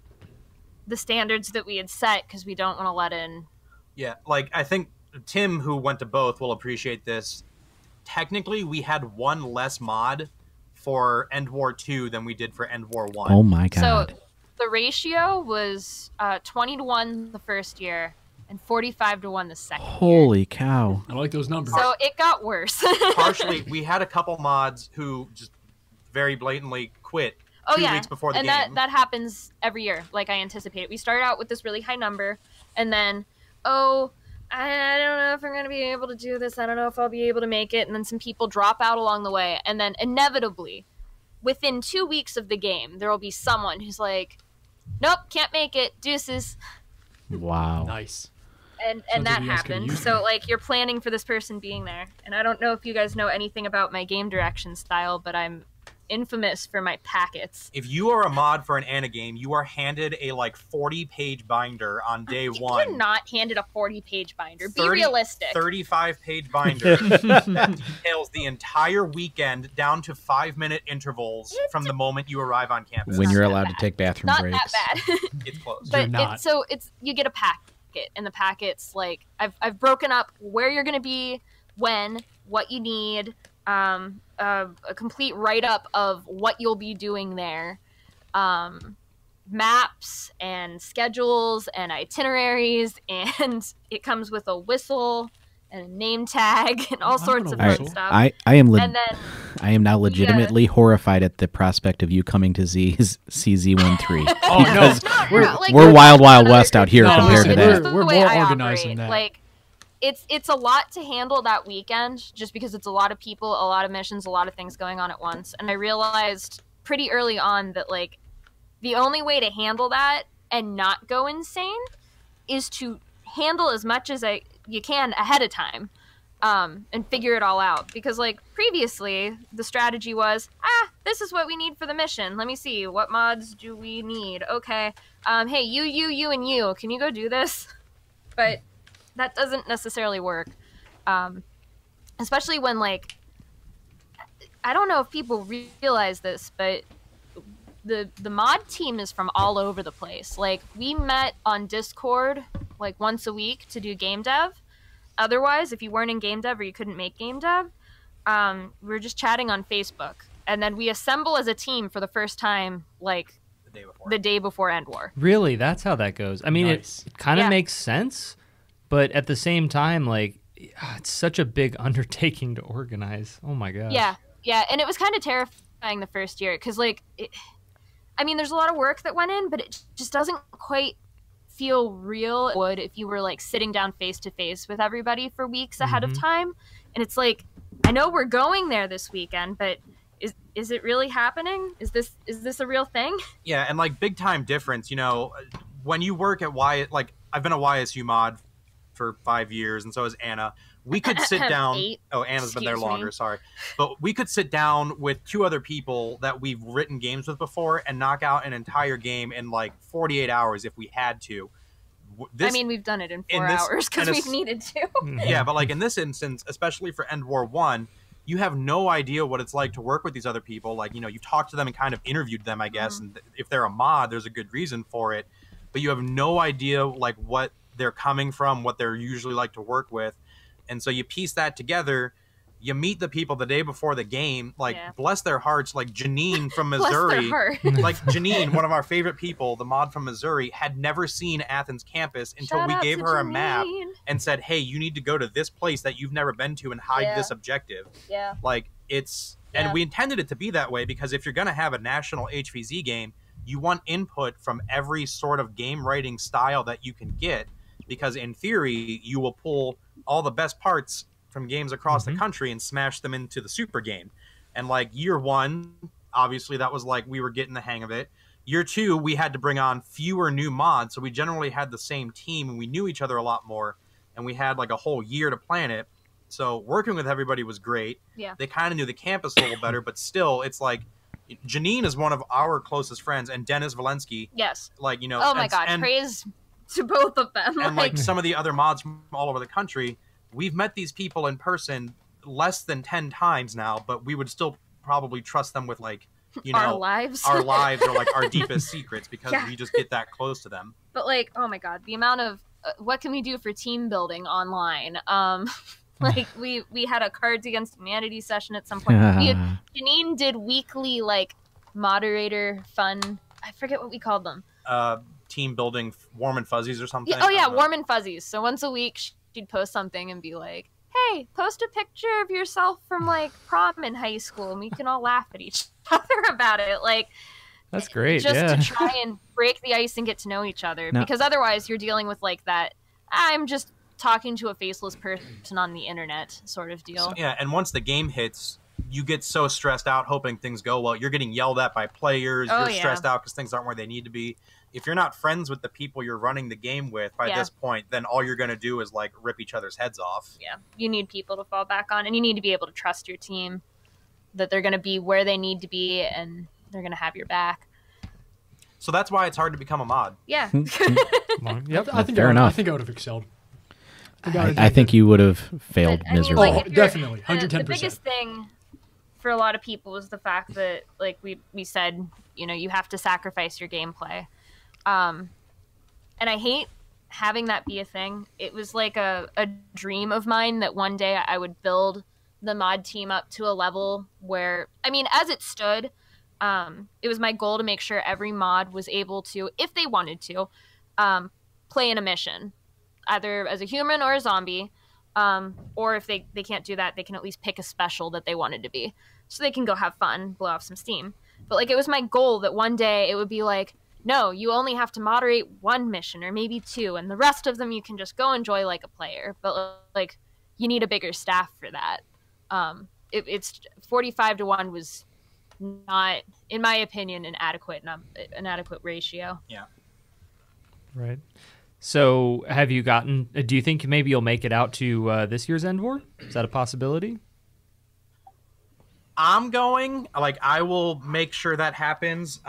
the standards that we had set because we don't want to let in. Yeah, like I think Tim, who went to both, will appreciate this. Technically, we had one less mod for End War 2 than we did for End War 1. Oh my god. So the ratio was 20-1 the first year and 45-1 the second year. Holy cow. I like those numbers. So it got worse. Partially, we had a couple mods who just very blatantly quit 2 weeks before the and game. that happens every year, like I anticipated. We started out with this really high number, and then, I don't know if I'm going to be able to do this. I don't know if I'll be able to make it. And then some people drop out along the way. And then inevitably, within 2 weeks of the game, there will be someone who's like, nope, can't make it. Deuces. Wow. Nice. And Sounds that like you guys could happened. use So, me. like, you're planning for this person being there. And I don't know if you guys know anything about my game direction style, but I'm infamous for my packets. If you are a mod for an Anna game, you are handed a like 40-page binder on day one. You're not handed a 40-page binder. Be realistic. 35-page binder details the entire weekend down to 5-minute intervals from the moment you arrive on campus. When you're that allowed bad. to take bathroom Not breaks. that bad. It's close. But not. it's you get a packet, and the packet's like I've broken up where you're gonna be, when, what you need, a complete write-up of what you'll be doing there, maps and schedules and itineraries, and it comes with a whistle and a name tag and all sorts of All right, fun stuff. I am And then I am now legitimately horrified at the prospect of you coming to CZ13. Oh no. We're wild west out here No, compared to listen, that. It's just We're the way more I organized operate. than that. Like, it's a lot to handle that weekend, just because it's a lot of people, a lot of missions, a lot of things going on at once. And I realized pretty early on that like the only way to handle that and not go insane is to handle as much as you can ahead of time, and figure it all out. Because like previously, the strategy was, this is what we need for the mission. Let me see, what mods do we need? Okay, hey, you, and you, can you go do this? But that doesn't necessarily work, especially when like I don't know if people realize this, but the mod team is from all over the place. Like we met on Discord like once a week to do game dev. Otherwise, if you weren't in game dev or you couldn't make game dev, we were just chatting on Facebook, and then we assemble as a team for the first time like the day before End War. Really, that's how that goes. I mean, Nice. it kind of Yeah. makes sense, but at the same time, like, it's such a big undertaking to organize. Oh my gosh. Yeah, and it was kind of terrifying the first year because, like, I mean, there's a lot of work that went in, but it just doesn't quite feel real. It would if you were like sitting down face to face with everybody for weeks ahead of time, and it's like, I know we're going there this weekend, but is it really happening? Is this a real thing? Yeah, and like big time difference, you know, when you work at like I've been a YSU mod for 5 years, and so is Anna. We could sit down. 8. Oh, Anna's been there Excuse me. longer. Sorry, but we could sit down with 2 other people that we've written games with before and knock out an entire game in like 48 hours if we had to. I mean, we've done it in 4 hours because we've needed to. Yeah, but like in this instance, especially for End War 1, you have no idea what it's like to work with these other people. Like, you know, you talked to them and kind of interviewed them, I guess, and if they're a mod, there's a good reason for it, but you have no idea like what they're coming from, what they're usually like to work with. And so you piece that together, you meet the people the day before the game, like, bless their hearts, like Janine from Missouri. Like Janine, one of our favorite people, the mod from Missouri, had never seen Athens campus until we gave her a map and said, hey, you need to go to this place that you've never been to and hide this objective. Yeah. Like, it's... And we intended it to be that way because if you're going to have a national HVZ game, you want input from every sort of game writing style that you can get, because in theory, you will pull all the best parts from games across the country and smash them into the super game. And like year 1, obviously that was like we were getting the hang of it. Year 2, we had to bring on fewer new mods, so we generally had the same team and we knew each other a lot more, and we had like a whole year to plan it. So working with everybody was great. Yeah. They kind of knew the campus a little better, but still, it's like Janine is one of our closest friends, and Dennis Valensky. Yes. Like, you know. Oh my God! to both of them. And like some of the other mods from all over the country, we've met these people in person less than 10 times now, but we would still probably trust them with like, you know, our lives or like our deepest secrets because we just get that close to them. But like, oh my god, the amount of what can we do for team building online? Like we had a Cards Against Humanity session at some point. Janine did weekly like moderator fun. I forget what we called them. Team building, warm and fuzzies or something. Yeah, oh yeah, warm and fuzzies. So once a week she'd post something and be like, hey, post a picture of yourself from like prom in high school and we can all laugh at each other about it. Like, that's great. Just yeah. to try and break the ice and get to know each other. No. Because otherwise you're dealing with like that, I'm just talking to a faceless person on the internet sort of deal. So, yeah, and once the game hits, you get so stressed out hoping things go well. You're getting yelled at by players. You're stressed out because things aren't where they need to be. If you're not friends with the people you're running the game with by this point, then all you're going to do is like rip each other's heads off. Yeah, you need people to fall back on, and you need to be able to trust your team that they're going to be where they need to be and they're going to have your back. So that's why it's hard to become a mod. Yeah. Yep. I think Fair enough. I think I would have excelled. I think you would have failed I mean, miserably. like, Oh, definitely, 110%. The biggest thing for a lot of people was the fact that, like we said, you know, you have to sacrifice your gameplay. And I hate having that be a thing. It was like a dream of mine that one day I would build the mod team up to a level where, I mean, as it stood, it was my goal to make sure every mod was able to, if they wanted to, play in a mission, either as a human or a zombie, or if they can't do that, they can at least pick a special that they wanted to be, so they can go have fun, blow off some steam. But like, it was my goal that one day it would be like, no, you only have to moderate one mission or maybe two, and the rest of them you can just go enjoy like a player. But like, you need a bigger staff for that. It's 45-1 was not, in my opinion, an adequate ratio. Yeah. Right. So have you gotten, do you think maybe you'll make it out to this year's Endwar? Is that a possibility? I'm going, like, I will make sure that happens.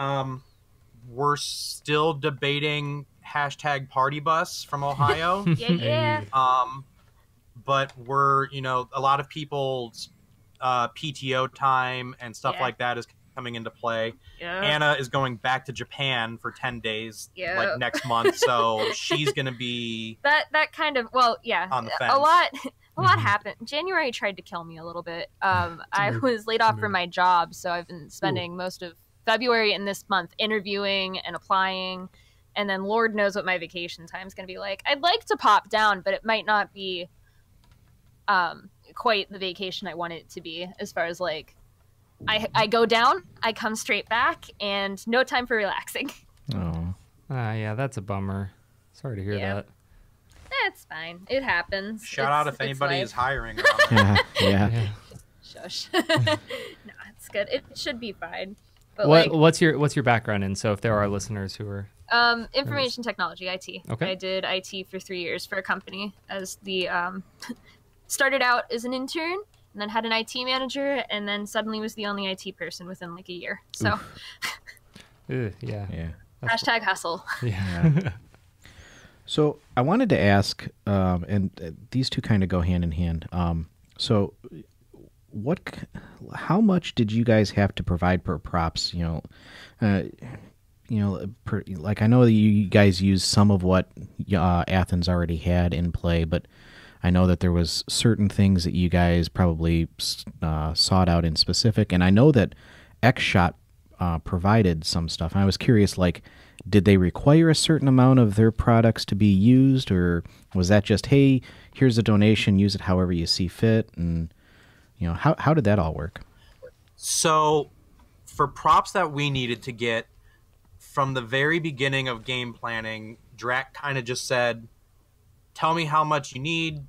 We're still debating #PartyBus from Ohio. Yeah. But we're, you know, a lot of people's PTO time and stuff like that is coming into play. Yeah. Anna is going back to Japan for 10 days, Yeah. like next month, so she's going to be that kind of, well, yeah, on the fence. a lot happened. January tried to kill me a little bit. I was laid off from my job, so I've been spending most of February and this month interviewing and applying, and then Lord knows what my vacation time is going to be like. I'd like to pop down, but it might not be quite the vacation I want it to be, as far as like, I go down, I come straight back, and no time for relaxing. Oh. Yeah, that's a bummer. Sorry to hear that. It's fine. It happens. shout out if anybody is hiring. Yeah. Shush. No, it's good. It should be fine. But What's your background in? So if there are listeners who are information technology, IT. Okay. I did IT for 3 years for a company as the started out as an intern, and then had an IT manager, and then suddenly was the only IT person within like a year. So yeah. hashtag hustle. Yeah. So I wanted to ask, and these two kind of go hand in hand. So, how much did you guys have to provide per props? Like I know that you guys used some of what Athens already had in play, but I know that there was certain things that you guys probably sought out in specific, and I know that Xshot provided some stuff. And I was curious, like, did they require a certain amount of their products to be used, or was that just, hey, here's a donation, use it however you see fit? And how did that all work? So, for props that we needed to get from the very beginning of game planning, Drac kind of just said, tell me how much you need,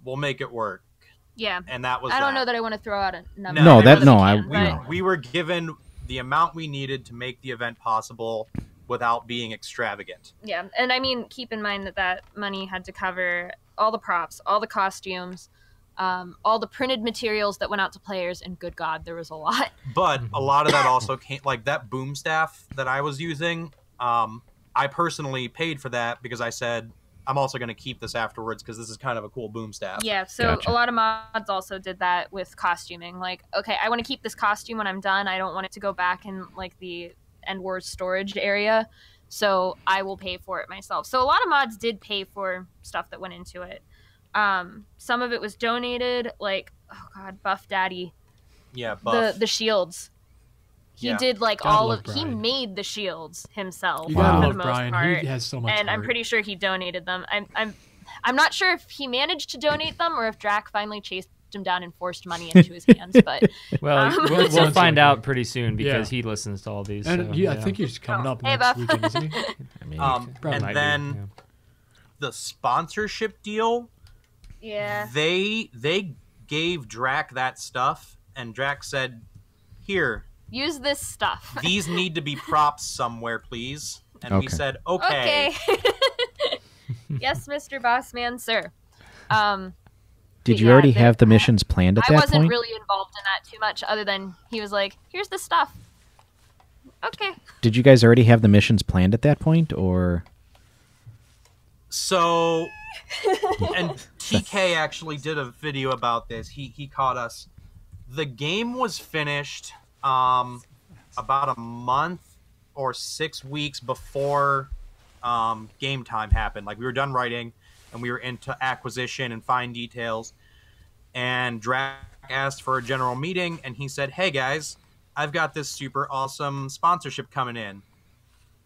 we'll make it work. Yeah. And that was I don't know that I want to throw out a number. We were given the amount we needed to make the event possible without being extravagant. Yeah, and I mean, keep in mind that money had to cover all the props, all the costumes, all the printed materials that went out to players, and good God, there was a lot. But a lot of that also came, like that boom staff that I was using, I personally paid for that because I said I'm also going to keep this afterwards because this is kind of a cool boom staff. Yeah, so Gotcha. a lot of mods also did that with costuming. Like, okay, I want to keep this costume when I'm done. I don't want it to go back in like the Endwar storage area, so I will pay for it myself. So a lot of mods did pay for stuff that went into it. Some of it was donated, like, oh god, Buff Daddy. Yeah, Buff. The shields. He Yeah. did like Gotta all love of. He Brian. made the shields himself. You Wow. gotta For the love most Brian. part. He has so much And I'm heart. pretty sure he donated them. I'm not sure if he managed to donate them or if Drac finally chased him down and forced money into his hands. But Well, we'll Sounds find like out it. pretty soon because Yeah. he listens to all these. And so, I think he's coming up Hey, next Buff. weekend, isn't he? I mean, Probably And might be, then the sponsorship deal, yeah, they gave Drac that stuff, and Drac said, "Here, use this stuff. these need to be props somewhere, please." And we Okay. said, "Okay." Yes, Mr. Bossman, sir. did you yeah, already the- have the missions planned at I that wasn't point? really involved in that too much, other than he was like, "Here's the stuff." Okay. Did you guys already have the missions planned at that point, or? So, and TK actually did a video about this. He caught us. The game was finished about a month or 6 weeks before game time happened. Like, we were done writing and we were into acquisition and fine details. And Drac asked for a general meeting, and he said, "Hey guys, I've got this super awesome sponsorship coming in."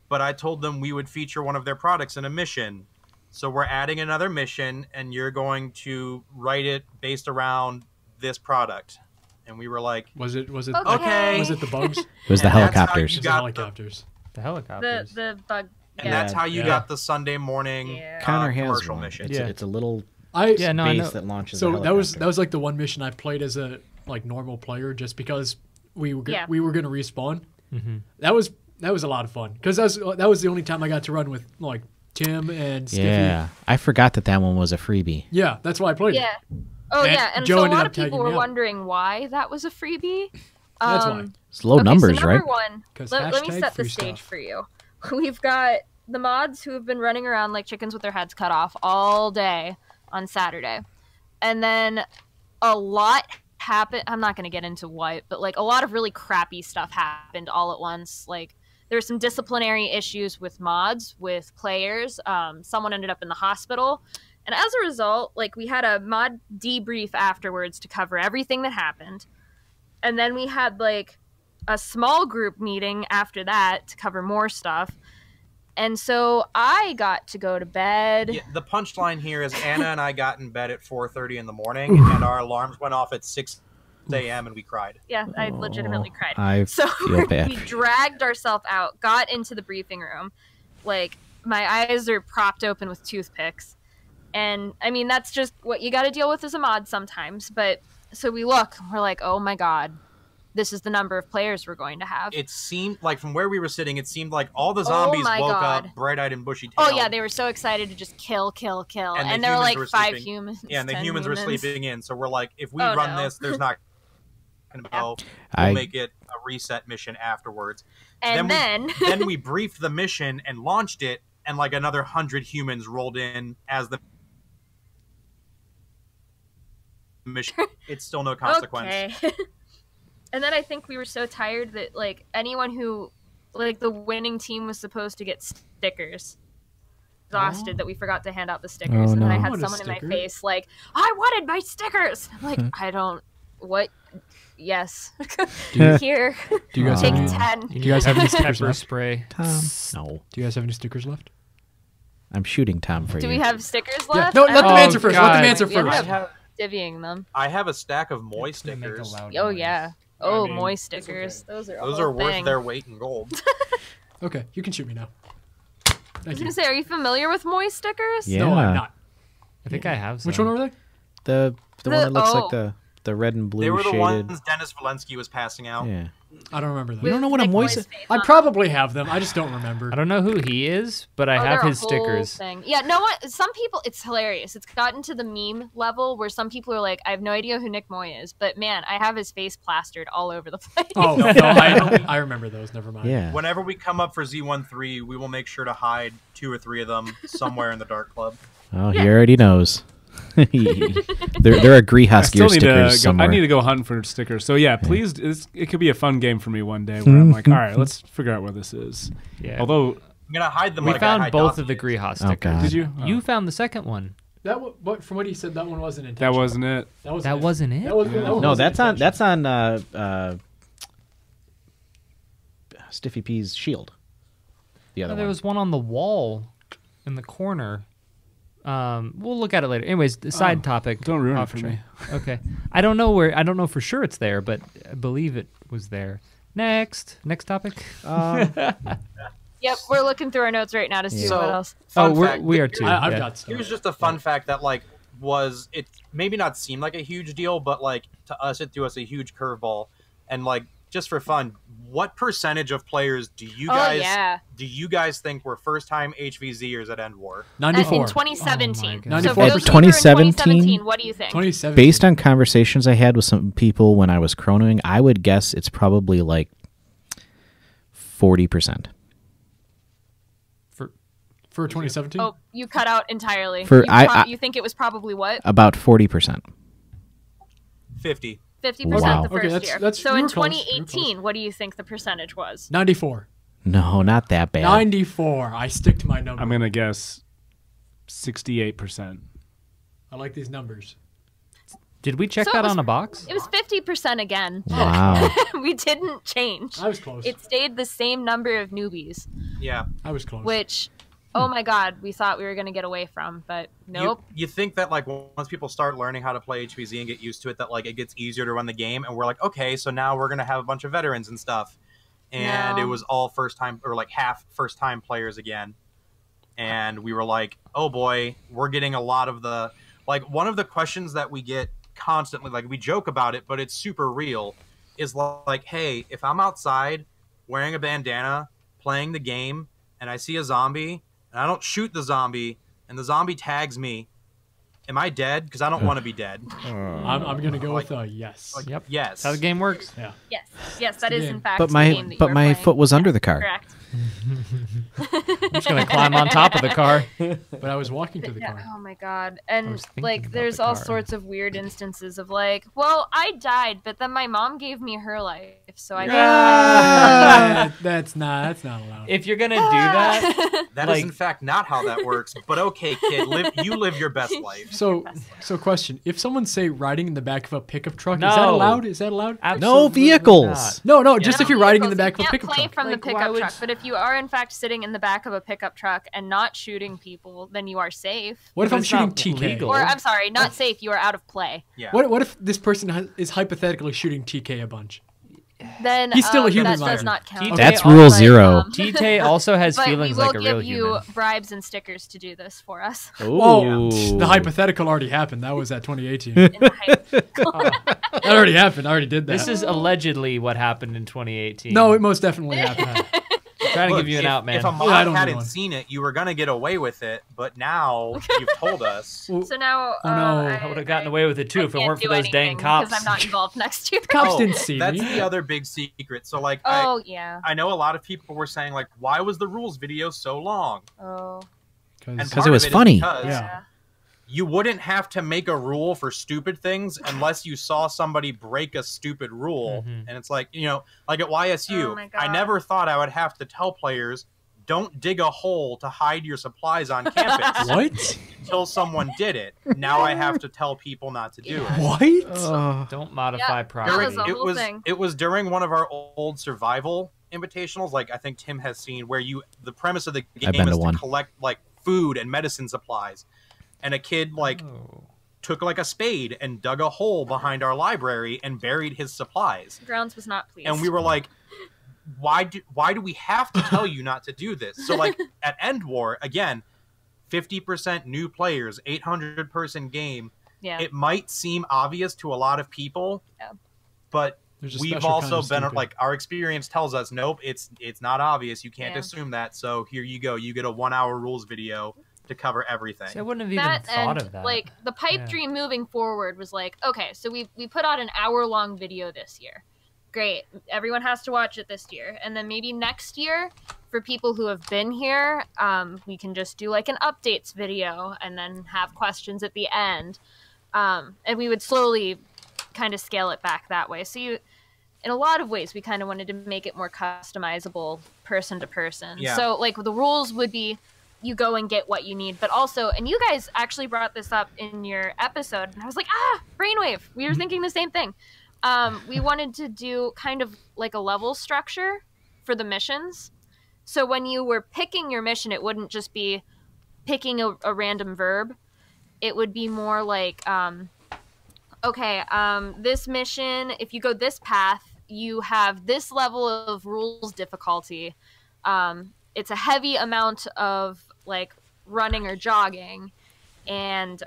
But I told them we would feature one of their products in a mission. So we're adding another mission, and you're going to write it based around this product. And we were like, Was it? Okay. Was it the bugs? It was the And that's how helicopters. you It's the got helicopters. The helicopters. The bug. and Yeah. that's how you Yeah. got the Sunday morning Yeah. Connor has commercial one. mission. It's, Yeah. it's a little Yeah, no, I base know. that launches. So a that was helicopter. like the one mission I played as a like normal player, just because we were Yeah. we were gonna respawn. Mm-hmm. That was a lot of fun because that was the only time I got to run with like Tim and Stiffy. Yeah, I forgot that one was a freebie. Yeah, that's why I played it. Yeah. Oh And yeah, and Joe so a ended lot up of people tagging were me out. wondering why that was a freebie. That's why. It's low Okay, numbers, so number right? one, 'Cause let me hashtag set the free stage stuff. for you. We've got the mods who have been running around like chickens with their heads cut off all day on Saturday. And then a lot happened. I'm not going to get into what, but like a lot of really crappy stuff happened all at once. Like there were some disciplinary issues with mods, with players. Someone ended up in the hospital. And as a result, like we had a mod debrief afterwards to cover everything that happened. And then we had like a small group meeting after that to cover more stuff. And so I got to go to bed. Yeah, the punchline here is Anna and I got in bed at 4:30 in the morning, and our alarms went off at 6 a.m. and we cried. Yeah, I legitimately cried. I So feel bad we for you. dragged ourselves out, got into the briefing room. Like, my eyes are propped open with toothpicks. And, I mean, that's just what you got to deal with as a mod sometimes. But, so we look, we're like, oh my god, this is the number of players we're going to have. It seemed like from where we were sitting, it seemed like all the zombies my woke God. up bright-eyed and bushy-tailed. Oh yeah, they were so excited to just kill. And And the there were humans like were 5 sleeping. humans. Yeah, and the 10 humans were humans. sleeping in. So we're like, if we Oh, run no. this, there's not going to go. I- We'll make it a reset mission afterwards. And then Then we briefed the mission and launched it, and like another 100 humans rolled in as the mission. It's still no consequence. Okay. And then I think we were so tired that like anyone who like the winning team was supposed to get stickers. Exhausted that we forgot to hand out the stickers. Oh, And then I no. had I want a someone in my sticker. face like, I wanted my stickers. I'm like, I don't what yes. Here. Do you guys Take have any? 10. Do you guys have any stickers Pepper left? spray. Tom, no, Do you guys have any stickers left? I'm shooting Tom for Do you. we have stickers Yeah. left? No, let them Oh, answer first. Let God. them answer We ended I first. have, divvying them. I have a stack of Moy Make a stickers. loud Oh noise. yeah. Oh, mean, Moy it's stickers. Those are Those a are whole worth thing. their weight in gold. Okay, you can shoot me now. I Thank was you. gonna say, are you familiar with Moy stickers? Yeah. No, I'm not. I think I have some. Which one were they? the one that looks Oh. like the the red and blue They were the shaded. ones Dennis Valensky was passing out. Yeah. I don't remember that. You don't know what a Nick moist. Moy's face I on probably have them. I just don't remember. I don't know who he is, but I Oh, have they're a his whole stickers. Thing. Yeah, no one. Some people, it's hilarious. It's gotten to the meme level where some people are like, "I have no idea who Nick Moy is," but man, I have his face plastered all over the place. Oh, no, I remember those. Never mind. Yeah. Whenever we come up for Z13, we will make sure to hide 2 or 3 of them somewhere in the Dark Club. Oh, he already knows. There are Greehuskier stickers somewhere. I need to go hunting for stickers. So yeah, please, it could be a fun game for me one day where I'm like, all right, let's figure out where this is. Yeah. Although I'm gonna hide them. We like found I hide both Dotsie. of the Greehouse Oh, stickers. God. did you? You found the second one. But from what he said, that one wasn't That intentional. wasn't it. That wasn't it? That was, that one No, wasn't that's intentional. on Stiffy P's shield. The other There one. was one on the wall in the corner. We'll look at it later. Anyways, the side topic. Don't ruin it off for track. me. Okay. I don't know where. I don't know for sure it's there, but I believe it was there. Next topic. Yep, we're looking through our notes right now to see So- what else. Fun Oh, fact, we are too. I've yeah. got stuff. Here's just a fun fact that like was it maybe not seemed like a huge deal, but like to us it threw us a huge curveball. And like just for fun, what percentage of players do you guys think were first time HVZers at Endwar? 94. In Oh 2017. my God. So 94%. for those who were in 2017? What do you think? 27. Based on conversations I had with some people when I was chronoing, I would guess it's probably like 40%. For 2017? Oh, you cut out entirely. For- You think it was probably what? About 40%. 50. 50% Wow. the first Okay, year. that's So you in were close, you were 2018, what do you think the percentage was? 94. No, not that bad. 94. I stick to my number. I'm gonna guess 68%. I like these numbers. Did we check So it that was- on a box? It was 50% again. Wow. We didn't change. I was close. It stayed the same number of newbies, Yeah. I was close. which, oh my God, we thought we were going to get away from, but nope. You think that like once people start learning how to play HVZ and get used to it, that like it gets easier to run the game, and we're like, okay, so now we're gonna have a bunch of veterans and stuff, and No. it was all first time or like half first time players again, and we were like, oh boy, we're getting a lot of the like one of the questions that we get constantly, like we joke about it, but it's super real, is like, hey, if I'm outside wearing a bandana playing the game and I see a zombie and I don't shoot the zombie and the zombie tags me, am I dead? Because I don't want to be dead. I'm going to go with a yes. Like, Yep. yes. That's how the game works. Yeah. Yes, that is in game. fact But the my game that you were my playing. foot was under the car. Correct. I'm just gonna climb on top of the car. But I was walking to the Yeah, car. oh my God. I And was thinking like about there's the all car. sorts of weird instances of like, well, I died, but then my mom gave me her life, so I That's not allowed. If you're gonna do that, That is like- in fact not how that works. But okay, kid, you live your best life. So question: if someone say riding in the back of a pickup truck, is that No. allowed? Is that allowed? No absolutely vehicles. not. No, just if you're riding in the back of a You can't pickup play truck. from Like, the why pickup would- truck, but if you are in fact sitting in the back of a pickup truck and not shooting people, then you are safe. What if But I'm it's shooting not TK? legal. Or I'm sorry, not safe. You are out of play. Yeah. What if this person is hypothetically shooting TK a bunch? Then He's still a human that does lion. not count. TK That's also- rule But, 0. TK also has but feelings we will like a real give you human. bribes and stickers to do this for us. Oh, the hypothetical already happened. That was at 2018. In the hype. That already happened. I already did that. This is allegedly what happened in 2018. no, it most definitely happened. I'm trying to Look, give you an out, man. If a I mod don't know hadn't one. seen it, you were gonna get away with it. But now you've told us. So now, Oh, no. I would have gotten away with it too if it can't weren't for do those dang anything cops. because I'm not involved next year. Cops Oh, didn't see that's me. the other big secret. So like, Oh yeah. I know a lot of people were saying like, why was the rules video so long? Oh. And 'Cause part it of was is funny. because Yeah. You wouldn't have to make a rule for stupid things unless you saw somebody break a stupid rule. Mhm. And it's like, like at YSU, Oh my I God. never thought I would have to tell players, don't dig a hole to hide your supplies on campus What? until someone did it. Now I have to tell people not to do it. What? Don't modify Yeah, property. that was a whole thing. It was during one of our old survival invitationals, like I think Tim has seen, where the premise of the game been is to one. to collect like food and medicine supplies, and a kid like Oh. took like a spade and dug a hole behind our library and buried his supplies, Grounds was not pleased. and we were like, why do we have to tell you not to do this? So like at Endwar again, 50% new players, 800 person game. Yeah. it might seem obvious to a lot of people, but There's a we've special kind also of been stupid. like, our experience tells us, nope, it's not obvious. You can't Yeah. assume that. So here you go. You get a 1-hour rules video to cover everything. See, I wouldn't have even That thought and of that. like the pipe Yeah. dream moving forward was like, okay, so we put out an hour-long video this year. Great. Everyone has to watch it this year. And then maybe next year, for people who have been here, we can just do like an updates video and then have questions at the end. And we would slowly kind of scale it back that way. So in a lot of ways, we kind of wanted to make it more customizable person to person. Yeah. So like the rules would be you go and get what you need, but also, and you guys actually brought this up in your episode, and I was like, brainwave. We were thinking the same thing. We wanted to do kind of like a level structure for the missions. So when you were picking your mission, it wouldn't just be picking a random verb. It would be more like, this mission, if you go this path, you have this level of rules difficulty. It's a heavy amount of like running or jogging, and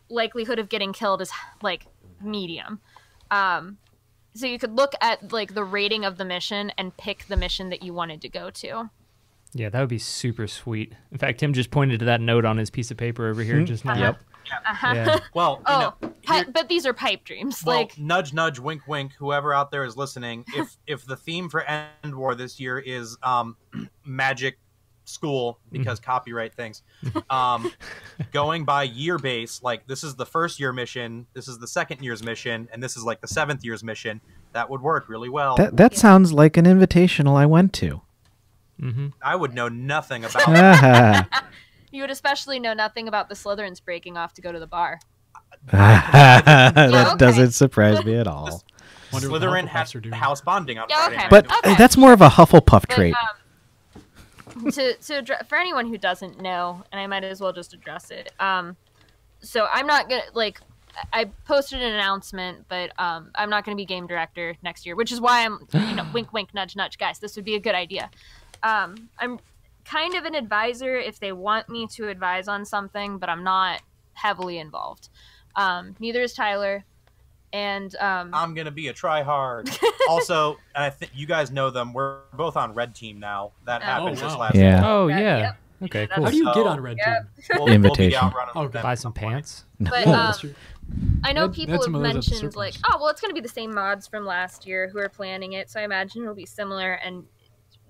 likelihood of getting killed is like medium. So you could look at like the rating of the mission and pick the mission that you wanted to go to. Yeah, that would be super sweet. In fact, Tim just pointed to that note on his piece of paper over here just now. Yep. Yeah. Well, But these are pipe dreams. well, like nudge, nudge, wink, wink. Whoever out there is listening, if the theme for Endwar this year is magic school, because copyright things, going by year base, like this is the first year mission, this is the second year's mission, and this is like the 7th year's mission, that would work really well. That sounds like an invitational I went to. I would know nothing about that. you would especially know nothing about the Slytherins breaking off to go to the bar. That okay. doesn't surprise me at all. Wonder what the Slytherin Hufflepuffs has are doing. house bonding on Yeah, Friday okay. night. But Okay. that's more of a Hufflepuff But, trait. For anyone who doesn't know, and I might as well just address it. So I'm not gonna I posted an announcement, but I'm not gonna be game director next year, which is why I'm wink wink nudge nudge, guys. This would be a good idea. I'm kind of an advisor if they want me to advise on something, but I'm not heavily involved. Neither is Tyler. And I'm gonna be a try-hard. Also, and I think you guys know them. We're both on Red Team now. That happened wow. this last Yeah. week. Oh, Yep. yeah. Okay, That's- cool. How do you get So- on Red Yep. Team? We'll be Invitation. out running with Okay. them Buy at some point. pants. But Oh, that's true. I know That- people that's have some of those at the mentioned like, surplus. oh, well, it's going to be the same mods from last year who are planning it, so I imagine it'll be similar. And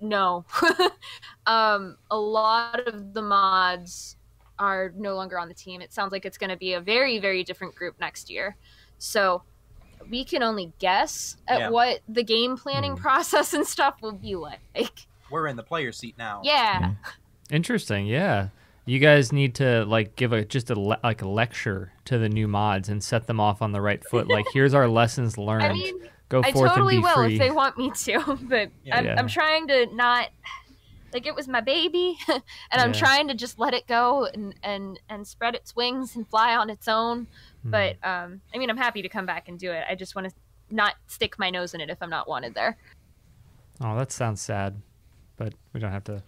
no, a lot of the mods are no longer on the team. It sounds like it's going to be a very, very different group next year. So we can only guess at Yeah. what the game planning process and stuff will be like. We're in the player seat now. Yeah. Interesting, yeah. You guys need to like give a lecture to the new mods and set them off on the right foot. Like, here's our lessons learned. I mean, Go I forth totally and be will free. if they want me to, but Yeah. I'm trying to not like it was my baby, and I'm Yeah. trying to just let it go and spread its wings and fly on its own. But I mean, I'm happy to come back and do it. I just want to not stick my nose in it if I'm not wanted there. Oh, that sounds sad, but we don't have to.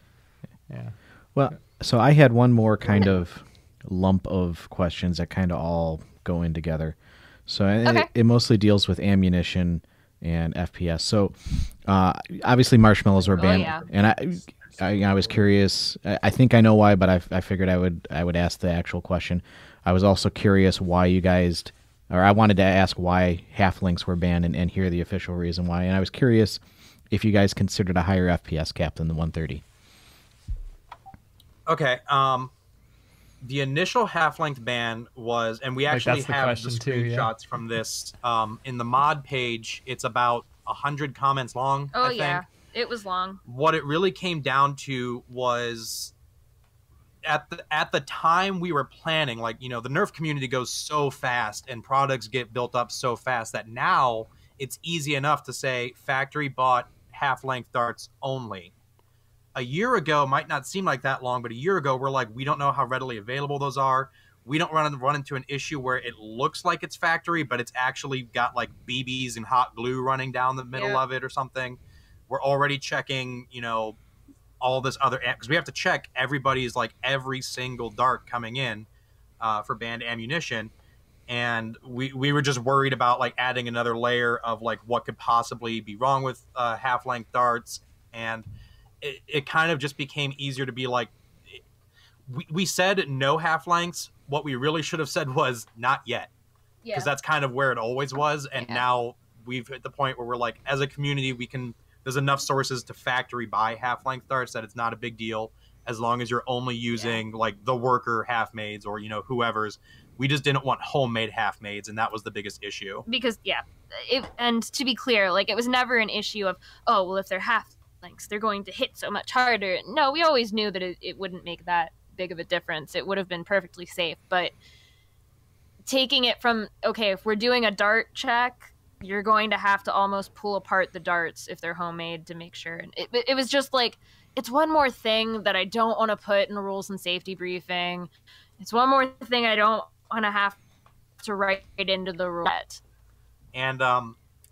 Yeah. Well, so I had one more kind of lump of questions that kind of all go in together. So Okay. it mostly deals with ammunition and FPS. So obviously marshmallows were banned, yeah. and I was curious. I think I know why, but I figured I would ask the actual question. I was also curious why you guys, or I wanted to ask why halflings were banned and hear the official reason why. And I was curious if you guys considered a higher FPS cap than the 130. Okay. The initial half-length ban was, and we actually that's the have the question too, yeah. screenshots from this. In the mod page, it's about 100 comments long. Oh I think. yeah, it was long. What it really came down to was at the time we were planning, like, the Nerf community goes so fast and products get built up so fast that now it's easy enough to say factory bought half-length darts only. A year ago might not seem like that long, but a year ago we're like, we don't know how readily available those are. We don't run into an issue where it looks like it's factory, but it's actually got like BBs and hot glue running down the middle Yeah. of it or something. We're already checking, all this other, because we have to check everybody's like every single dart coming in for banned ammunition. and we were just worried about like adding another layer of like what could possibly be wrong with half-length darts, and it kind of just became easier to be like, we said no half-lengths. What we really should have said was not yet, because that's kind of where it always was, and now we've hit the point where we're like, as a community, there's enough sources to factory buy half-length darts that it's not a big deal, as long as you're only using like the worker half-maids or, you know, whoever's. We just didn't want homemade half-maids, and that was the biggest issue. Because, and to be clear, like, it was never an issue of, oh, well, if they're half-lengths, they're going to hit so much harder. No, we always knew that it wouldn't make that big of a difference. It would have been perfectly safe. But taking it from, okay, if we're doing a dart check, you're going to have to almost pull apart the darts if they're homemade to make sure. And it was just like, it's one more thing that I don't want to put in a rules and safety briefing. It's one more thing I don't want to have to write into the roulette. And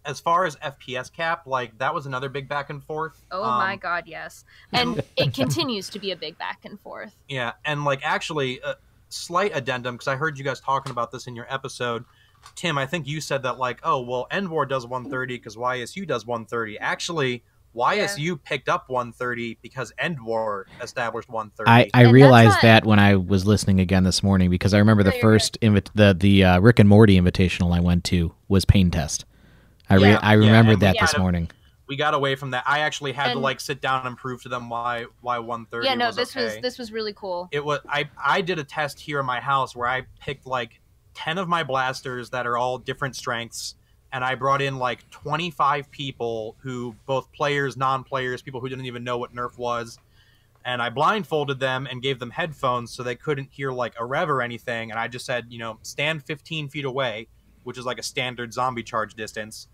as far as FPS cap, like, that was another big back and forth. Oh my god, yes. And it continues to be a big back and forth. Yeah, and like, actually, slight addendum, because I heard you guys talking about this in your episode. Tim, I think you said that, like, oh, well, Endwar does 130 because YSU does 130. Actually, YSU picked up 130 because Endwar established 130. I realized that when I was listening again this morning, because I remember the first the Rick and Morty invitational I went to was Pain Test. I remembered that this morning. We got away from that. I actually had to like sit down and prove to them why 130. Yeah, no, was this was really cool. It was I did a test here in my house where I picked like 10 of my blasters that are all different strengths, and I brought in like 25 people who, both players, non-players, people who didn't even know what Nerf was, and I blindfolded them and gave them headphones so they couldn't hear like a rev or anything, and I just said, you know, stand 15 feet away, which is like a standard zombie charge distance,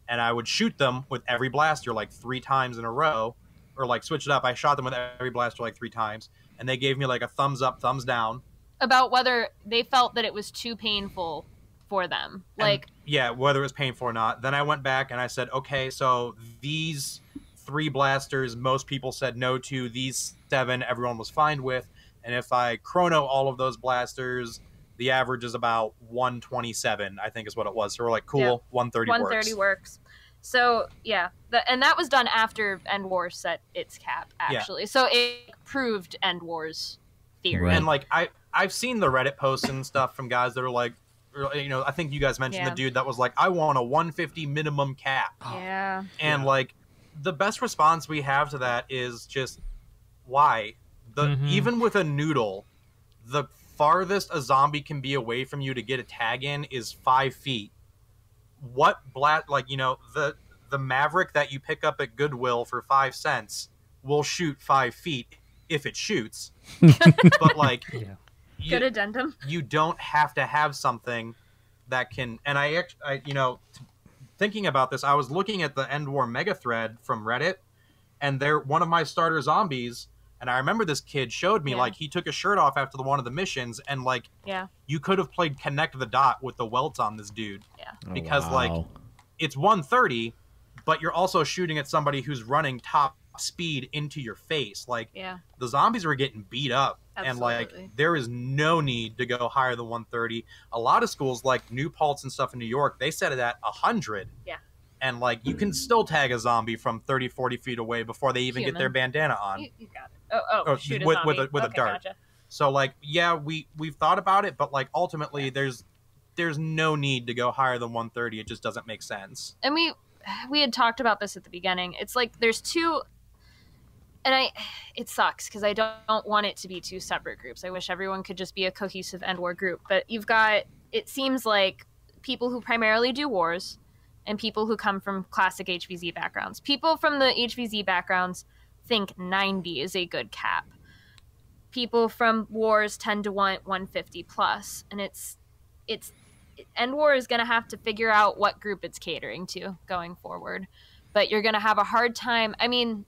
and I would shoot them with every blaster like 3 times in a row, or like switch it up. I shot them with every blaster like 3 times, and they gave me like a thumbs up, thumbs down. About whether they felt that it was too painful for them. Like, and, whether it was painful or not. Then I went back and I said, okay, so these 3 blasters, most people said no to. These 7, everyone was fine with. And if I chrono all of those blasters, the average is about 127, I think is what it was. So we're like, cool, 130 works. 130 works. So, yeah. And that was done after Endwar set its cap, actually. Yeah. So it proved Endwar's theory. Right. And, like, I've seen the Reddit posts and stuff from guys that are like, you know, I think you guys mentioned the dude that was like, I want a 150 minimum cap. Yeah. And, like, the best response we have to that is just, why? Even with a noodle, the farthest a zombie can be away from you to get a tag in is 5 feet. What like, you know, the Maverick that you pick up at Goodwill for 5 cents will shoot 5 feet if it shoots. But, like... Yeah. Good addendum. You don't have to have something that can... And I you know, thinking about this, I was looking at the Endwar mega thread from Reddit, and they're one of my starter zombies, and I remember this kid showed me, like, he took his shirt off after one of the missions, and, like, you could have played Connect the Dot with the welts on this dude. Yeah. Because, like, it's 130, but you're also shooting at somebody who's running top speed into your face. Like, the zombies were getting beat up. Absolutely. And, like, there is no need to go higher than 130. A lot of schools, like New Paltz and stuff in New York, they set it at 100. Yeah. And, like, you can still tag a zombie from 30, 40 feet away before they even get their bandana on. You got it. Oh, shoot with a with a dart. Gotcha. So, like, yeah, we've thought about it, but, like, ultimately there's no need to go higher than 130. It just doesn't make sense. And we had talked about this at the beginning. It's like there's 2... And it sucks because I don't want it to be 2 separate groups. I wish everyone could just be a cohesive Endwar group. But you've got, it seems like, people who primarily do wars and people who come from classic HVZ backgrounds. People from the HVZ backgrounds think 90 is a good cap. People from wars tend to want 150 plus. And Endwar is going to have to figure out what group it's catering to going forward. But you're going to have a hard time. I mean...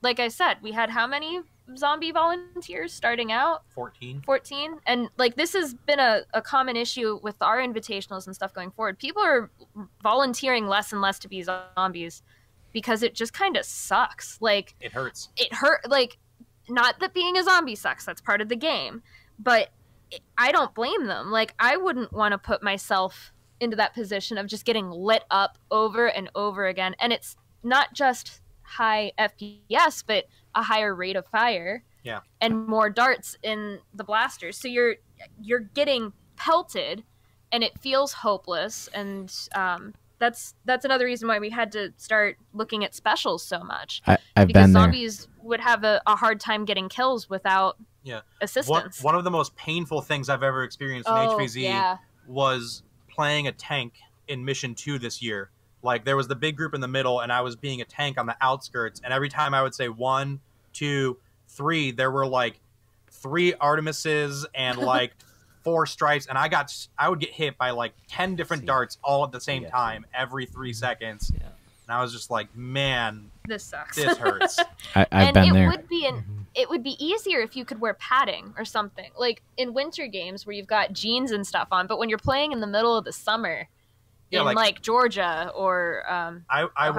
Like I said, we had how many zombie volunteers starting out? 14. And, like, this has been a common issue with our invitationals and stuff going forward. People are volunteering less and less to be zombies because it just kind of sucks. Like, it hurts. Like, not that being a zombie sucks. That's part of the game. But I don't blame them. Like, I wouldn't want to put myself into that position of just getting lit up over and over again. And it's not just high FPS, but a higher rate of fire. Yeah. And more darts in the blasters. So you're getting pelted, and it feels hopeless. And that's another reason why we had to start looking at specials so much. I've because been there. zombies would have a hard time getting kills without assistance. One of the most painful things I've ever experienced in HVZ was playing a tank in Mission 2 this year. Like, there was the big group in the middle, and I was being a tank on the outskirts, and every time I would say 1, 2, 3, there were like 3 Artemises and like 4 stripes, and I would get hit by like 10 different darts all at the same time every 3 seconds. Yeah. And I was just like, man, this sucks. This hurts. I've been there. It would be easier if you could wear padding or something, like in winter games where you've got jeans and stuff on. But when you're playing in the middle of the summer, in like Georgia or I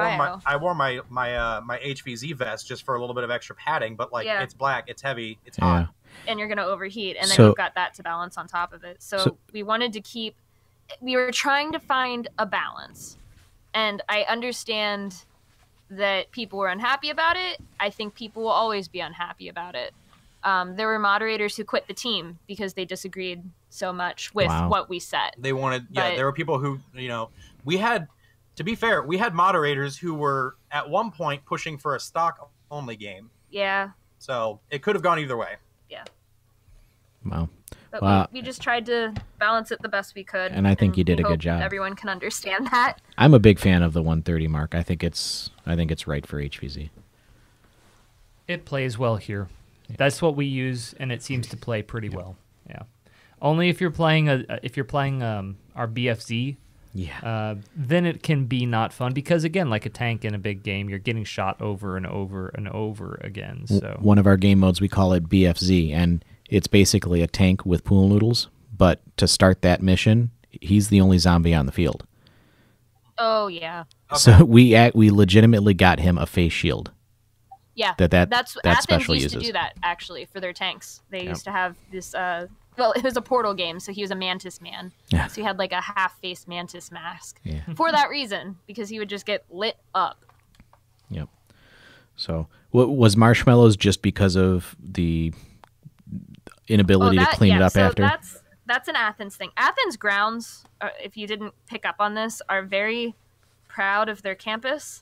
wore my HVZ vest just for a little bit of extra padding, but like it's black, it's heavy, it's hot, and you're gonna overheat, and then you've got that to balance on top of it. So we wanted to we were trying to find a balance, and I understand that people were unhappy about it. I think people will always be unhappy about it. There were moderators who quit the team because they disagreed so much with what we said. They wanted, there were people who, we had, to be fair, we had moderators who were at one point pushing for a stock only game. Yeah. So it could have gone either way. Yeah. Wow. But we just tried to balance it the best we could. And I think you did a good job. Everyone can understand that. I'm a big fan of the 130 mark. I think it's right for HVZ. It plays well here. Yeah. That's what we use, and it seems to play pretty well. Yeah. Only if you're playing our BFZ, then it can be not fun because again, like a tank in a big game, you're getting shot over and over and over again. So one of our game modes, we call it BFZ, and it's basically a tank with pool noodles. But to start that mission, he's the only zombie on the field. Oh yeah. Okay. So we legitimately got him a face shield. Yeah, that's Athens special used uses. to do that actually for their tanks. They used to have this. Well, it was a portal game, so he was a mantis man. Yeah. So he had like a half-face mantis mask for that reason, because he would just get lit up. Yep. So, was marshmallows just because of the inability to clean it up after? That's an Athens thing. Athens grounds, if you didn't pick up on this, are very proud of their campus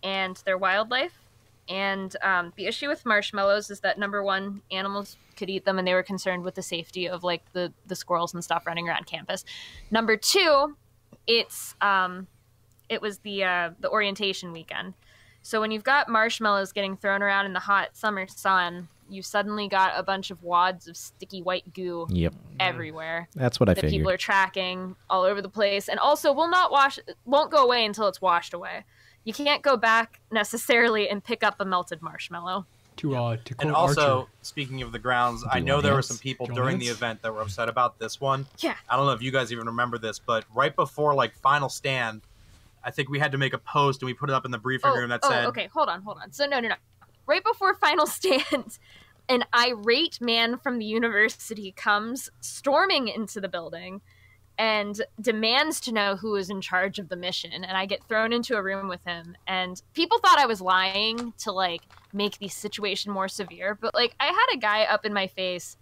and their wildlife. And the issue with marshmallows is that, number one, animals could eat them, and they were concerned with the safety of like the squirrels and stuff running around campus. Number two, it was the orientation weekend. So when you've got marshmallows getting thrown around in the hot summer sun, you suddenly got a bunch of wads of sticky white goo everywhere. That's what I figured. That people are tracking all over the place, and also won't go away until it's washed away. You can't go back necessarily and pick up a melted marshmallow. And also, speaking of the grounds, I know there were some people during the event that were upset about this one. Yeah. I don't know if you guys even remember this, but right before like final stand, I think we had to make a post and we put it up in the briefing room that said... okay, hold on. So no. Right before final stand, an irate man from the university comes storming into the building and demands to know who is in charge of the mission. And I get thrown into a room with him. And people thought I was lying to, like, make the situation more severe. But, like, I had a guy up in my face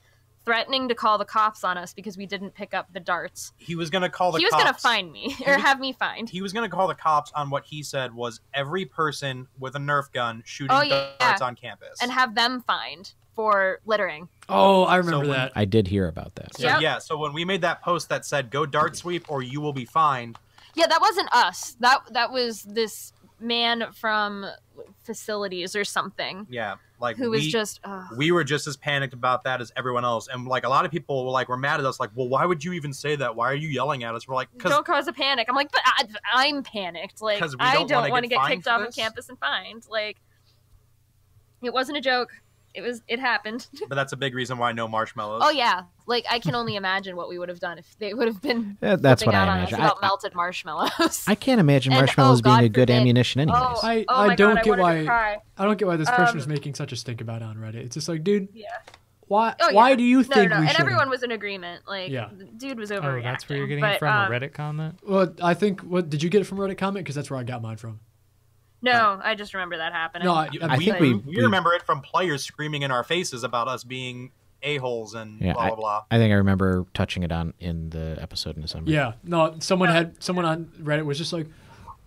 threatening to call the cops on us because we didn't pick up the darts. He was going to call the cops. He was going to fine me, or have me fined. He was going to call the cops on what he said was every person with a Nerf gun shooting darts on campus. And have them fined for littering. Oh, I remember that. I did hear about that. So, so when we made that post that said, go dart sweep or you will be fined. Yeah, that wasn't us. That was this man from facilities or something. Yeah, like who was just... we were just as panicked about that as everyone else. And like a lot of people were mad at us, like, well, why would you even say that? Why are you yelling at us? We're like, don't cause a panic. I'm like, but I'm panicked. Like, I don't want to get kicked off of campus and fined. Like, it wasn't a joke. It happened. But that's a big reason why no marshmallows. Oh yeah, like I can only imagine what we would have done if they would have been. That's what I imagine. About melted marshmallows. I can't imagine marshmallows being a good ammunition, anyways. I don't get why. I don't get why this person is making such a stink about it on Reddit. It's just like, dude, Why? Oh, yeah. Why do you No, think no, we and should? everyone was in agreement. Like, Yeah. the dude was Oh, overreacting. that's where you're getting but, it from, a Reddit comment? Well, I think. What did you get it from Reddit comment? Because that's where I got mine from. No, I just remember that happening. No, I think we remember it from players screaming in our faces about us being a-holes and blah, blah, blah. I think I remember touching it on in the episode in December. Yeah. No, someone on Reddit was just like,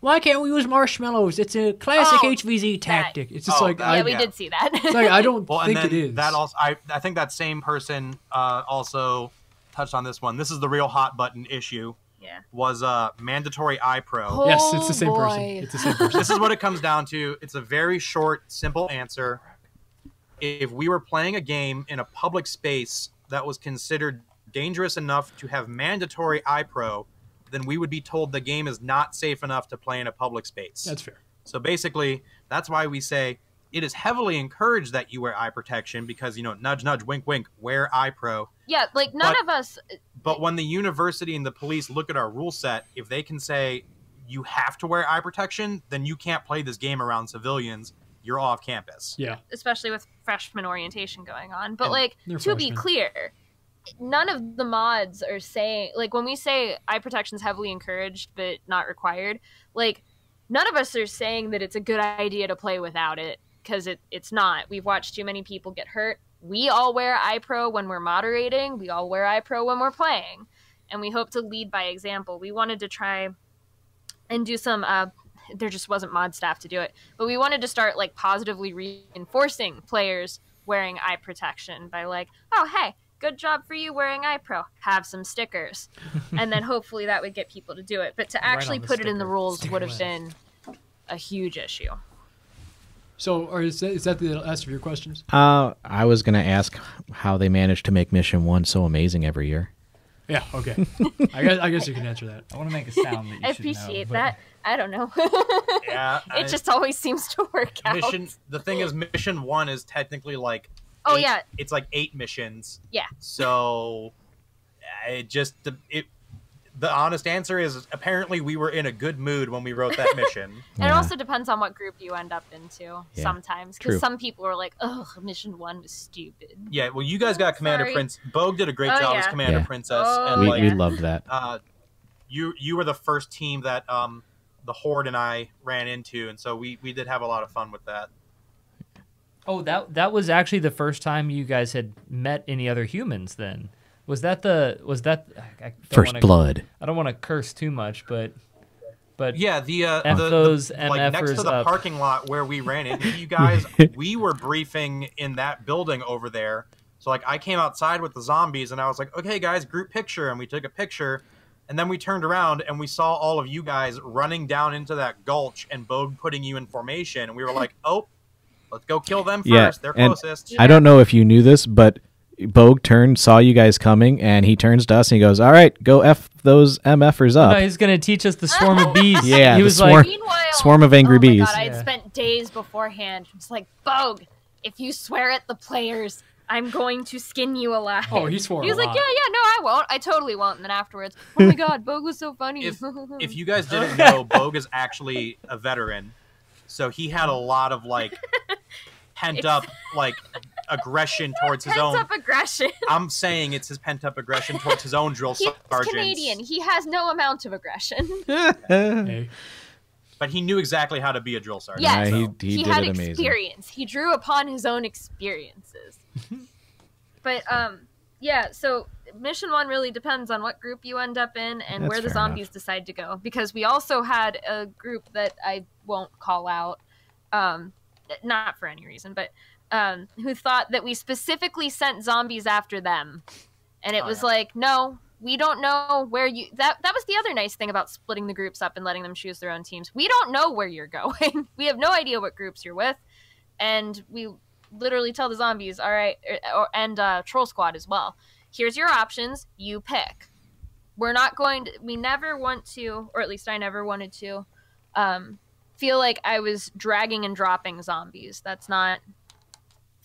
"Why can't we use marshmallows? It's a classic HVZ tactic." It's just we did see that. It's like, I don't Well, think and then it is. that also, I think that same person also touched on this one. This is the real hot button issue. Yeah. Was mandatory iPro. Oh, Yes, it's the same person. boy. It's the same person. This is what it comes down to. It's a very short, simple answer. If we were playing a game in a public space that was considered dangerous enough to have mandatory iPro, then we would be told the game is not safe enough to play in a public space. That's fair. So basically, that's why we say it is heavily encouraged that you wear eye protection because, nudge, nudge, wink, wink, wear iPro. Yeah, like none of us. But when the university and the police look at our rule set, if they can say you have to wear eye protection, then you can't play this game around civilians. You're off campus. Yeah. Especially with freshman orientation going on. But, And like, they're to be freshmen. clear, none of the mods are saying, like, when we say eye protection is heavily encouraged but not required, like, none of us are saying that it's a good idea to play without it, because it's not. We've watched too many people get hurt. We all wear iPro when we're moderating. We all wear iPro when we're playing. And we hope to lead by example. We wanted to try and do some there just wasn't mod staff to do it, but we wanted to start like positively reinforcing players wearing eye protection by like, oh hey, good job for you wearing iPro, have some stickers. And then hopefully that would get people to do it, but to actually on the put it in the sticker. rules Sticker would have list. been a huge issue. So, or is that the last of your questions? I was going to ask how they managed to make Mission 1 so amazing every year. Yeah. Okay. I guess you can answer that. I want to make a sound that you I should know, appreciate but- that. I don't know. Yeah. It just always seems to work out. The thing is, Mission 1 is technically like... Oh, 8 yeah. It's like 8 missions. Yeah. So, the honest answer is apparently we were in a good mood when we wrote that mission. And it also depends on what group you end up into Yeah, sometimes. true. Because some people are like, ugh, Mission 1 was stupid. Yeah, well, you guys got Commander Sorry. Prince. Bogue did a great Oh, job as yeah. Commander Yeah. Princess. Oh, and We like, loved that. you were the first team that the Horde and I ran into, and so we did have a lot of fun with that. Oh, that was actually the first time you guys had met any other humans then. Was that I don't First wanna- blood. I don't want to curse too much, but Yeah, F those like next to MFers the up. parking lot where we ran into you guys, we were briefing in that building over there. So like I came outside with the zombies and I was like, okay guys, group picture, and we took a picture, and then we turned around and we saw all of you guys running down into that gulch and Bogue putting you in formation, and we were like, oh, let's go kill them first. Yeah, They're and closest. I don't know if you knew this, but Bogue saw you guys coming, and he turns to us and he goes, "All right, go F those MFers up." no, he's gonna teach us the swarm of bees. Yeah, he the was swarm- like, Meanwhile, Swarm of angry oh my bees. God, I had Yeah. spent days beforehand. It's like, Bogue, if you swear at the players, I'm going to skin you alive. Oh, he swore He was a like, lot. yeah, no, I won't. I totally won't. And then afterwards, oh my God, Bogue was so funny. If you guys didn't know, Bogue is actually a veteran, so he had a lot of like pent up like aggression towards his own. Pent up aggression. I'm saying it's his pent up aggression towards his own drill He's sergeants. Canadian. He has no amount of aggression. Hey. But he knew exactly how to be a drill sergeant. Yes, Yeah, so. he did had it amazing. experience. He drew upon his own experiences. But yeah. So Mission 1 really depends on what group you end up in and That's where the fair zombies decide to go. Because we also had a group that I won't call out, not for any reason, but who thought that we specifically sent zombies after them, and it was like, no. We don't know where you... That was the other nice thing about splitting the groups up and letting them choose their own teams. We don't know where you're going. We have no idea what groups you're with. And we literally tell the zombies, all right, and Troll Squad as well, here's your options, you pick. We're not going to... We never want to, or at least I never wanted to, feel like I was dragging and dropping zombies. That's not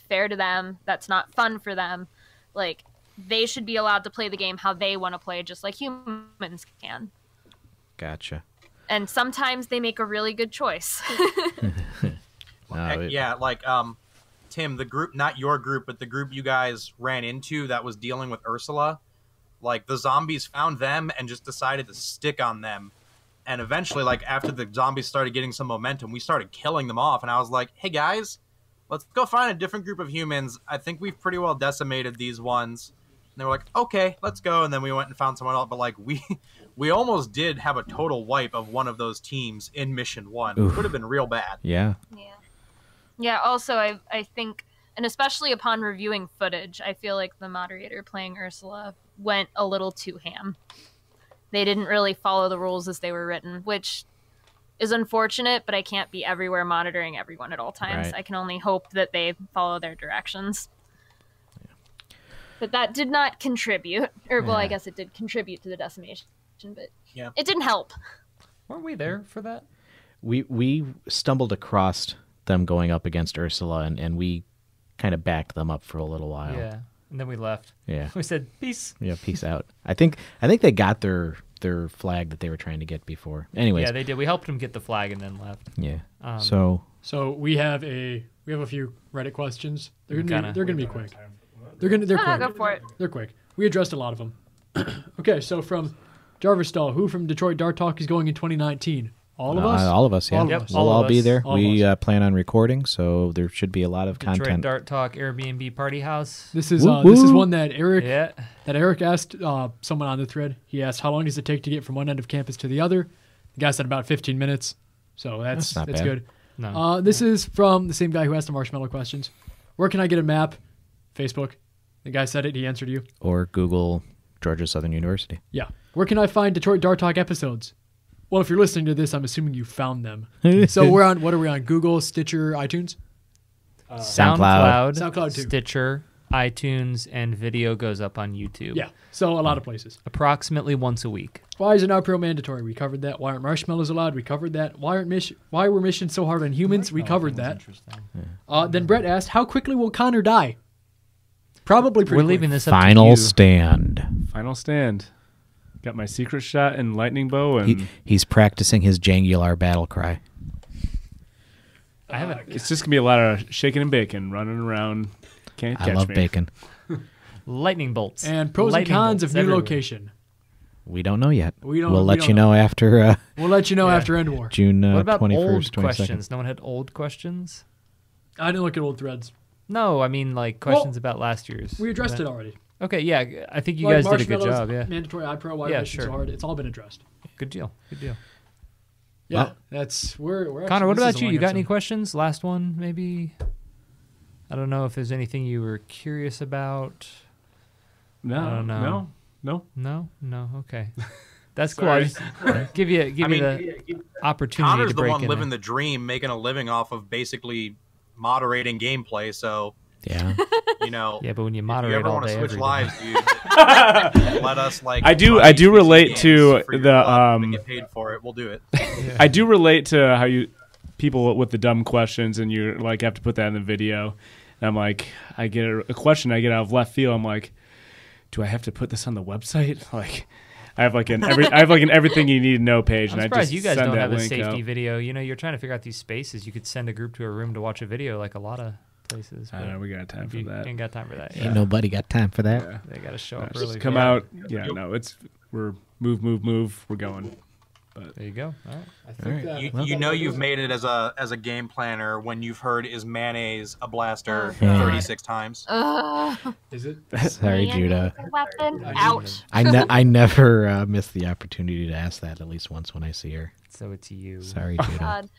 fair to them. That's not fun for them. Like... They should be allowed to play the game how they want to play, just like humans can. Gotcha. And sometimes they make a really good choice. No, Yeah, like Tim, the group, not your group, but the group you guys ran into that was dealing with Ursula, like the zombies found them and just decided to stick on them. And eventually, like after the zombies started getting some momentum, we started killing them off. And I was like, hey guys, let's go find a different group of humans. I think we've pretty well decimated these ones. And they were like, okay, let's go. And then we went and found someone else. But like we almost did have a total wipe of one of those teams in mission 1. It would have been real bad. Yeah. Yeah, also, I think, and especially upon reviewing footage, I feel like the moderator playing Ursula went a little too ham. They didn't really follow the rules as they were written, which is unfortunate, but I can't be everywhere monitoring everyone at all times. Right. I can only hope that they follow their directions. But that did not contribute, or well, I guess it did contribute to the decimation, but it didn't help. Weren't we there for that? We stumbled across them going up against Ursula, and we kind of backed them up for a little while. Yeah, and then we left. Yeah. We said, peace. Yeah, peace out. I think they got their flag that they were trying to get before. Anyways. Yeah, they did. We helped them get the flag and then left. Yeah. So we have a few Reddit questions. They're gonna be quick. They're quick. Go for it. They're quick. We addressed a lot of them. Okay, so from Jarvis Stahl, who from Detroit Dart Talk is going in 2019? All of us? All of us, yeah. All of us. We'll all be there. All We of us. plan on recording, so there should be a lot of Detroit content. Dart Talk Airbnb Party House. This is Woo, this is woo. one that Eric Yeah. asked someone on the thread. He asked, how long does it take to get from one end of campus to the other? The guy said about 15 minutes. So that's not bad. good. No. This is from the same guy who asked the marshmallow questions. Where can I get a map? Facebook. The guy said it. He answered you. Or Google Georgia Southern University. Yeah. Where can I find Detroit Dart Talk episodes? Well, if you're listening to this, I'm assuming you found them. So what are we on? Google, Stitcher, iTunes? SoundCloud. SoundCloud too. Stitcher, iTunes, and video goes up on YouTube. Yeah. So a lot of places. Approximately once a week. Why is it now pro mandatory? We covered that. Why aren't marshmallows allowed? We covered that. Why were missions so hard on humans? We covered that. Then Brett asked, how quickly will Connor die? Probably pretty We're quick. leaving this up to Final you. stand. Final stand. Got my secret shot and lightning bow, and He's practicing his Jangular battle cry. I haven't. it's just gonna be a lot of shaking and baking, running around. Can't catch I love me. bacon. Lightning bolts. And pros Lightning and cons bolts of new everywhere. location. We don't know yet. We'll let you know after We'll let you know after Endwar. June What about 21st, old 22nd. questions? No one had old questions? I didn't look at old threads. No, I mean like questions about last year's. We addressed it event. already. Okay, yeah, I think you Like guys did a good marshmallows, job. Yeah, Mandatory iPro, why Yeah, missions sure. so hard. It's all been addressed. good deal. Good deal. Yeah, Well- that's we're Connor, actually- what this is about a you? long You got any episode. questions? Last one, maybe. I don't know if there's anything you were curious about. No, I don't know. no. No. Okay, that's cool. I just give you the opportunity Connor's to the break one in. living the dream, making a living off of basically moderating gameplay. So, Yeah. you know, Yeah, but when you if you moderate ever all want to day, switch every day. lives, dude, let us like. I do run these relate games to for your the, club and get paid for it. We'll do it. I do relate to how people with the dumb questions, and you like have to put that in the video. And I'm like, I get a question I get out of left field. I'm like, do I have to put this on the website? Like, I have like an everything you need to know page, I'm and I surprised just you guys send don't that have a link safety out. video. You know, you're trying to figure out these spaces. You could send a group to a room to watch a video, like a lot of places. I don't know, we got time for you that. ain't got time for that. Ain't nobody got time for that. Yeah. They got to show up Just early. come out. Yeah, no, we're move. We're going. There you go. All right. I think that, You know you've made it as a game planner when you've heard is mayonnaise a blaster Yeah. 36 times. is it? Sorry, Judah. Weapon out. I never miss the opportunity to ask that at least once when I see her. So it's you. Sorry, Judah. God.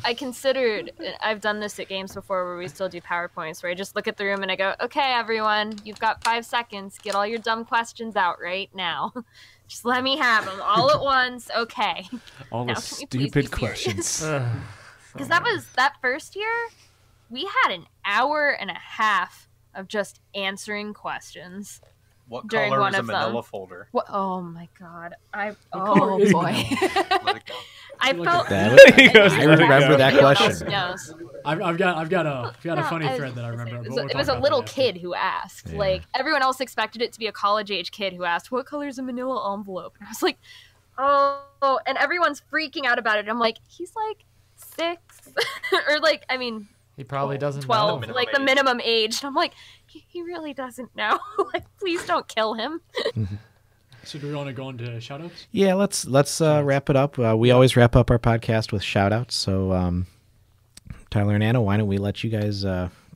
I considered, I've done this at games before where we still do PowerPoints, where I just look at the room and I go, okay, everyone, you've got 5 seconds. Get all your dumb questions out right now. Just let me have them all at once. Okay. All Now, the can we please be stupid questions. Because that first year, we had an hour and a half of just answering questions. What During color one is a of them. manila folder? What? Oh my God! color is Boy! Let it go. I Look felt. That He goes, I "Let it remember go." that question. Yes. I've got a funny No, thread that I remember. It but was, we'll it talk was a about little that after. kid who asked. Yeah. Like everyone else expected it to be a college-age kid who asked, "What color is a manila envelope?" And I was like, "Oh!" And everyone's freaking out about it. I'm like, "He's like 6, or like, I mean, He probably doesn't 12, know. like the minimum age. And I'm like, he really doesn't know. Like, please don't kill him. So do we want to go into shoutouts? Yeah, let's wrap it up. We always wrap up our podcast with shoutouts. So, Tyler and Anna, why don't we let you guys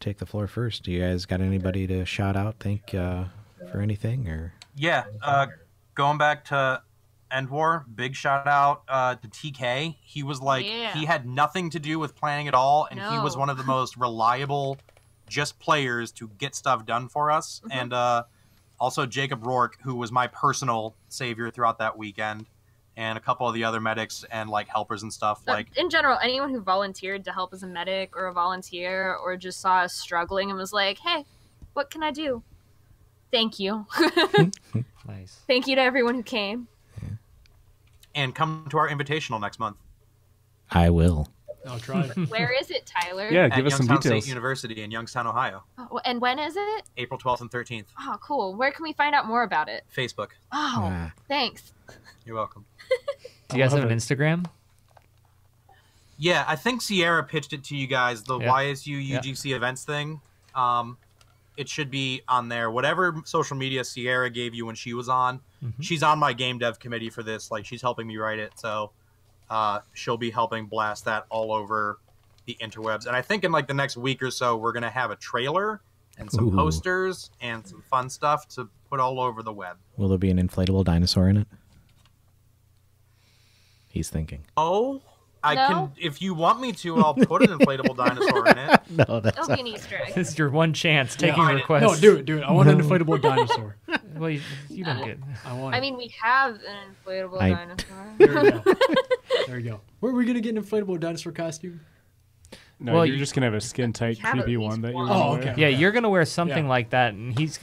take the floor first? Do you guys got anybody to shout out? Thank for anything or? Yeah, going back to Endwar, big shout out to TK. He was like, he had nothing to do with planning at all, and he was one of the most reliable just players to get stuff done for us. And also Jacob Rourke, who was my personal savior throughout that weekend, and a couple of the other medics and like helpers and stuff. Like in general, anyone who volunteered to help as a medic or a volunteer or just saw us struggling and was like, hey, what can I do? Thank you. Nice. Thank you to everyone who came. And come to our invitational next month. I will. I'll try. Where is it, Tyler? Yeah, At give us some Youngstown details. State University in Youngstown, Ohio. Oh, and when is it? April 12th and 13th. Oh, cool. Where can we find out more about it? Facebook. Oh, thanks. You're welcome. Do you guys have an Instagram? Yeah, I think Sierra pitched it to you guys, the Yeah. YSU UGC events thing. It should be on there. Whatever social media Sierra gave you when she was on, she's on my game dev committee for this. Like, she's helping me write it, so she'll be helping blast that all over the interwebs. And I think in like the next week or so, we're gonna have a trailer and some posters and some fun stuff to put all over the web. Will there be an inflatable dinosaur in it? He's thinking. Oh, I No? can. If you want me to, I'll put an inflatable dinosaur in it. No, that's It'll be an Easter egg. This is your one chance taking I- requests. No, do it. I want an inflatable dinosaur. Well, you don't get. I want it. I mean, we have an inflatable I- dinosaur. There we go. There we go. Where are we going to get an inflatable dinosaur costume? No, Well, you're just gonna have a skin tight, have at creepy least one that you're one. gonna Oh, wear. okay. Yeah, you're gonna wear something Yeah. like that, and he's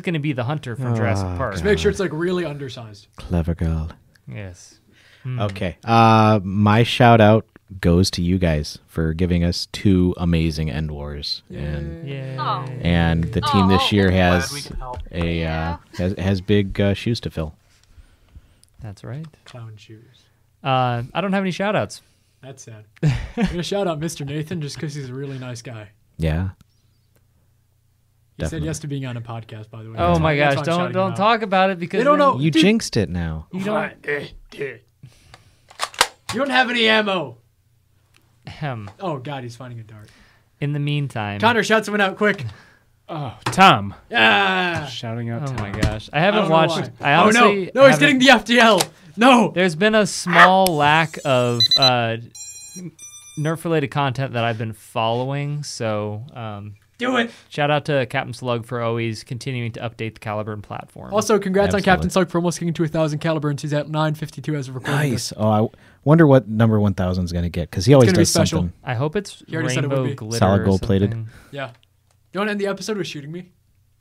gonna be the hunter from Jurassic Park. Just make sure it's like really undersized. clever girl. Yes. Okay. My shout out goes to you guys for giving us 2 amazing End Wars, and Yeah. Oh. the team this year Glad we has could help. has big shoes to fill. That's right. Clown shoes. I don't have any shout outs. That's sad. I'm going to shout out Mr. Nathan just because he's a really nice guy. Yeah. He said Definitely. yes to being on a podcast, by the way. Oh That's my why- that's gosh! why I'm Don't shouting him out. talk about it because They don't know. You Dude. jinxed it now. You don't. You don't have any ammo. Ahem. Oh, God, he's finding a dart. In the meantime. Connor, shout someone out quick. Oh, Tom. Yeah. Shouting out Oh Tom. my gosh! I I haven't don't know watched. why. I honestly. Oh, no. No, he's haven't- getting the FTL. No. There's been a small lack of Nerf-related content that I've been following, so Do it. shout out to Captain Slug for always continuing to update the Caliburn platform. Also, congrats on Absolutely. Captain Slug for almost getting to 1,000 Caliburns. He's at 952 as of recording. Nice. Oh, I wonder what number 1000 is going to get because he always gonna be does special. something. I hope it's He already said it would rainbow be. glitter. Solid or gold-plated. something. Yeah. You want to end the episode with shooting me?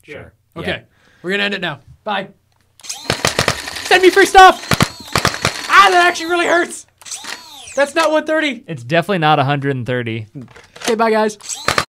Sure. Okay. Yeah. We're going to end it now. Bye. Send me free stuff. Ah, that actually really hurts. That's not 130. It's definitely not 130. Okay, bye, guys.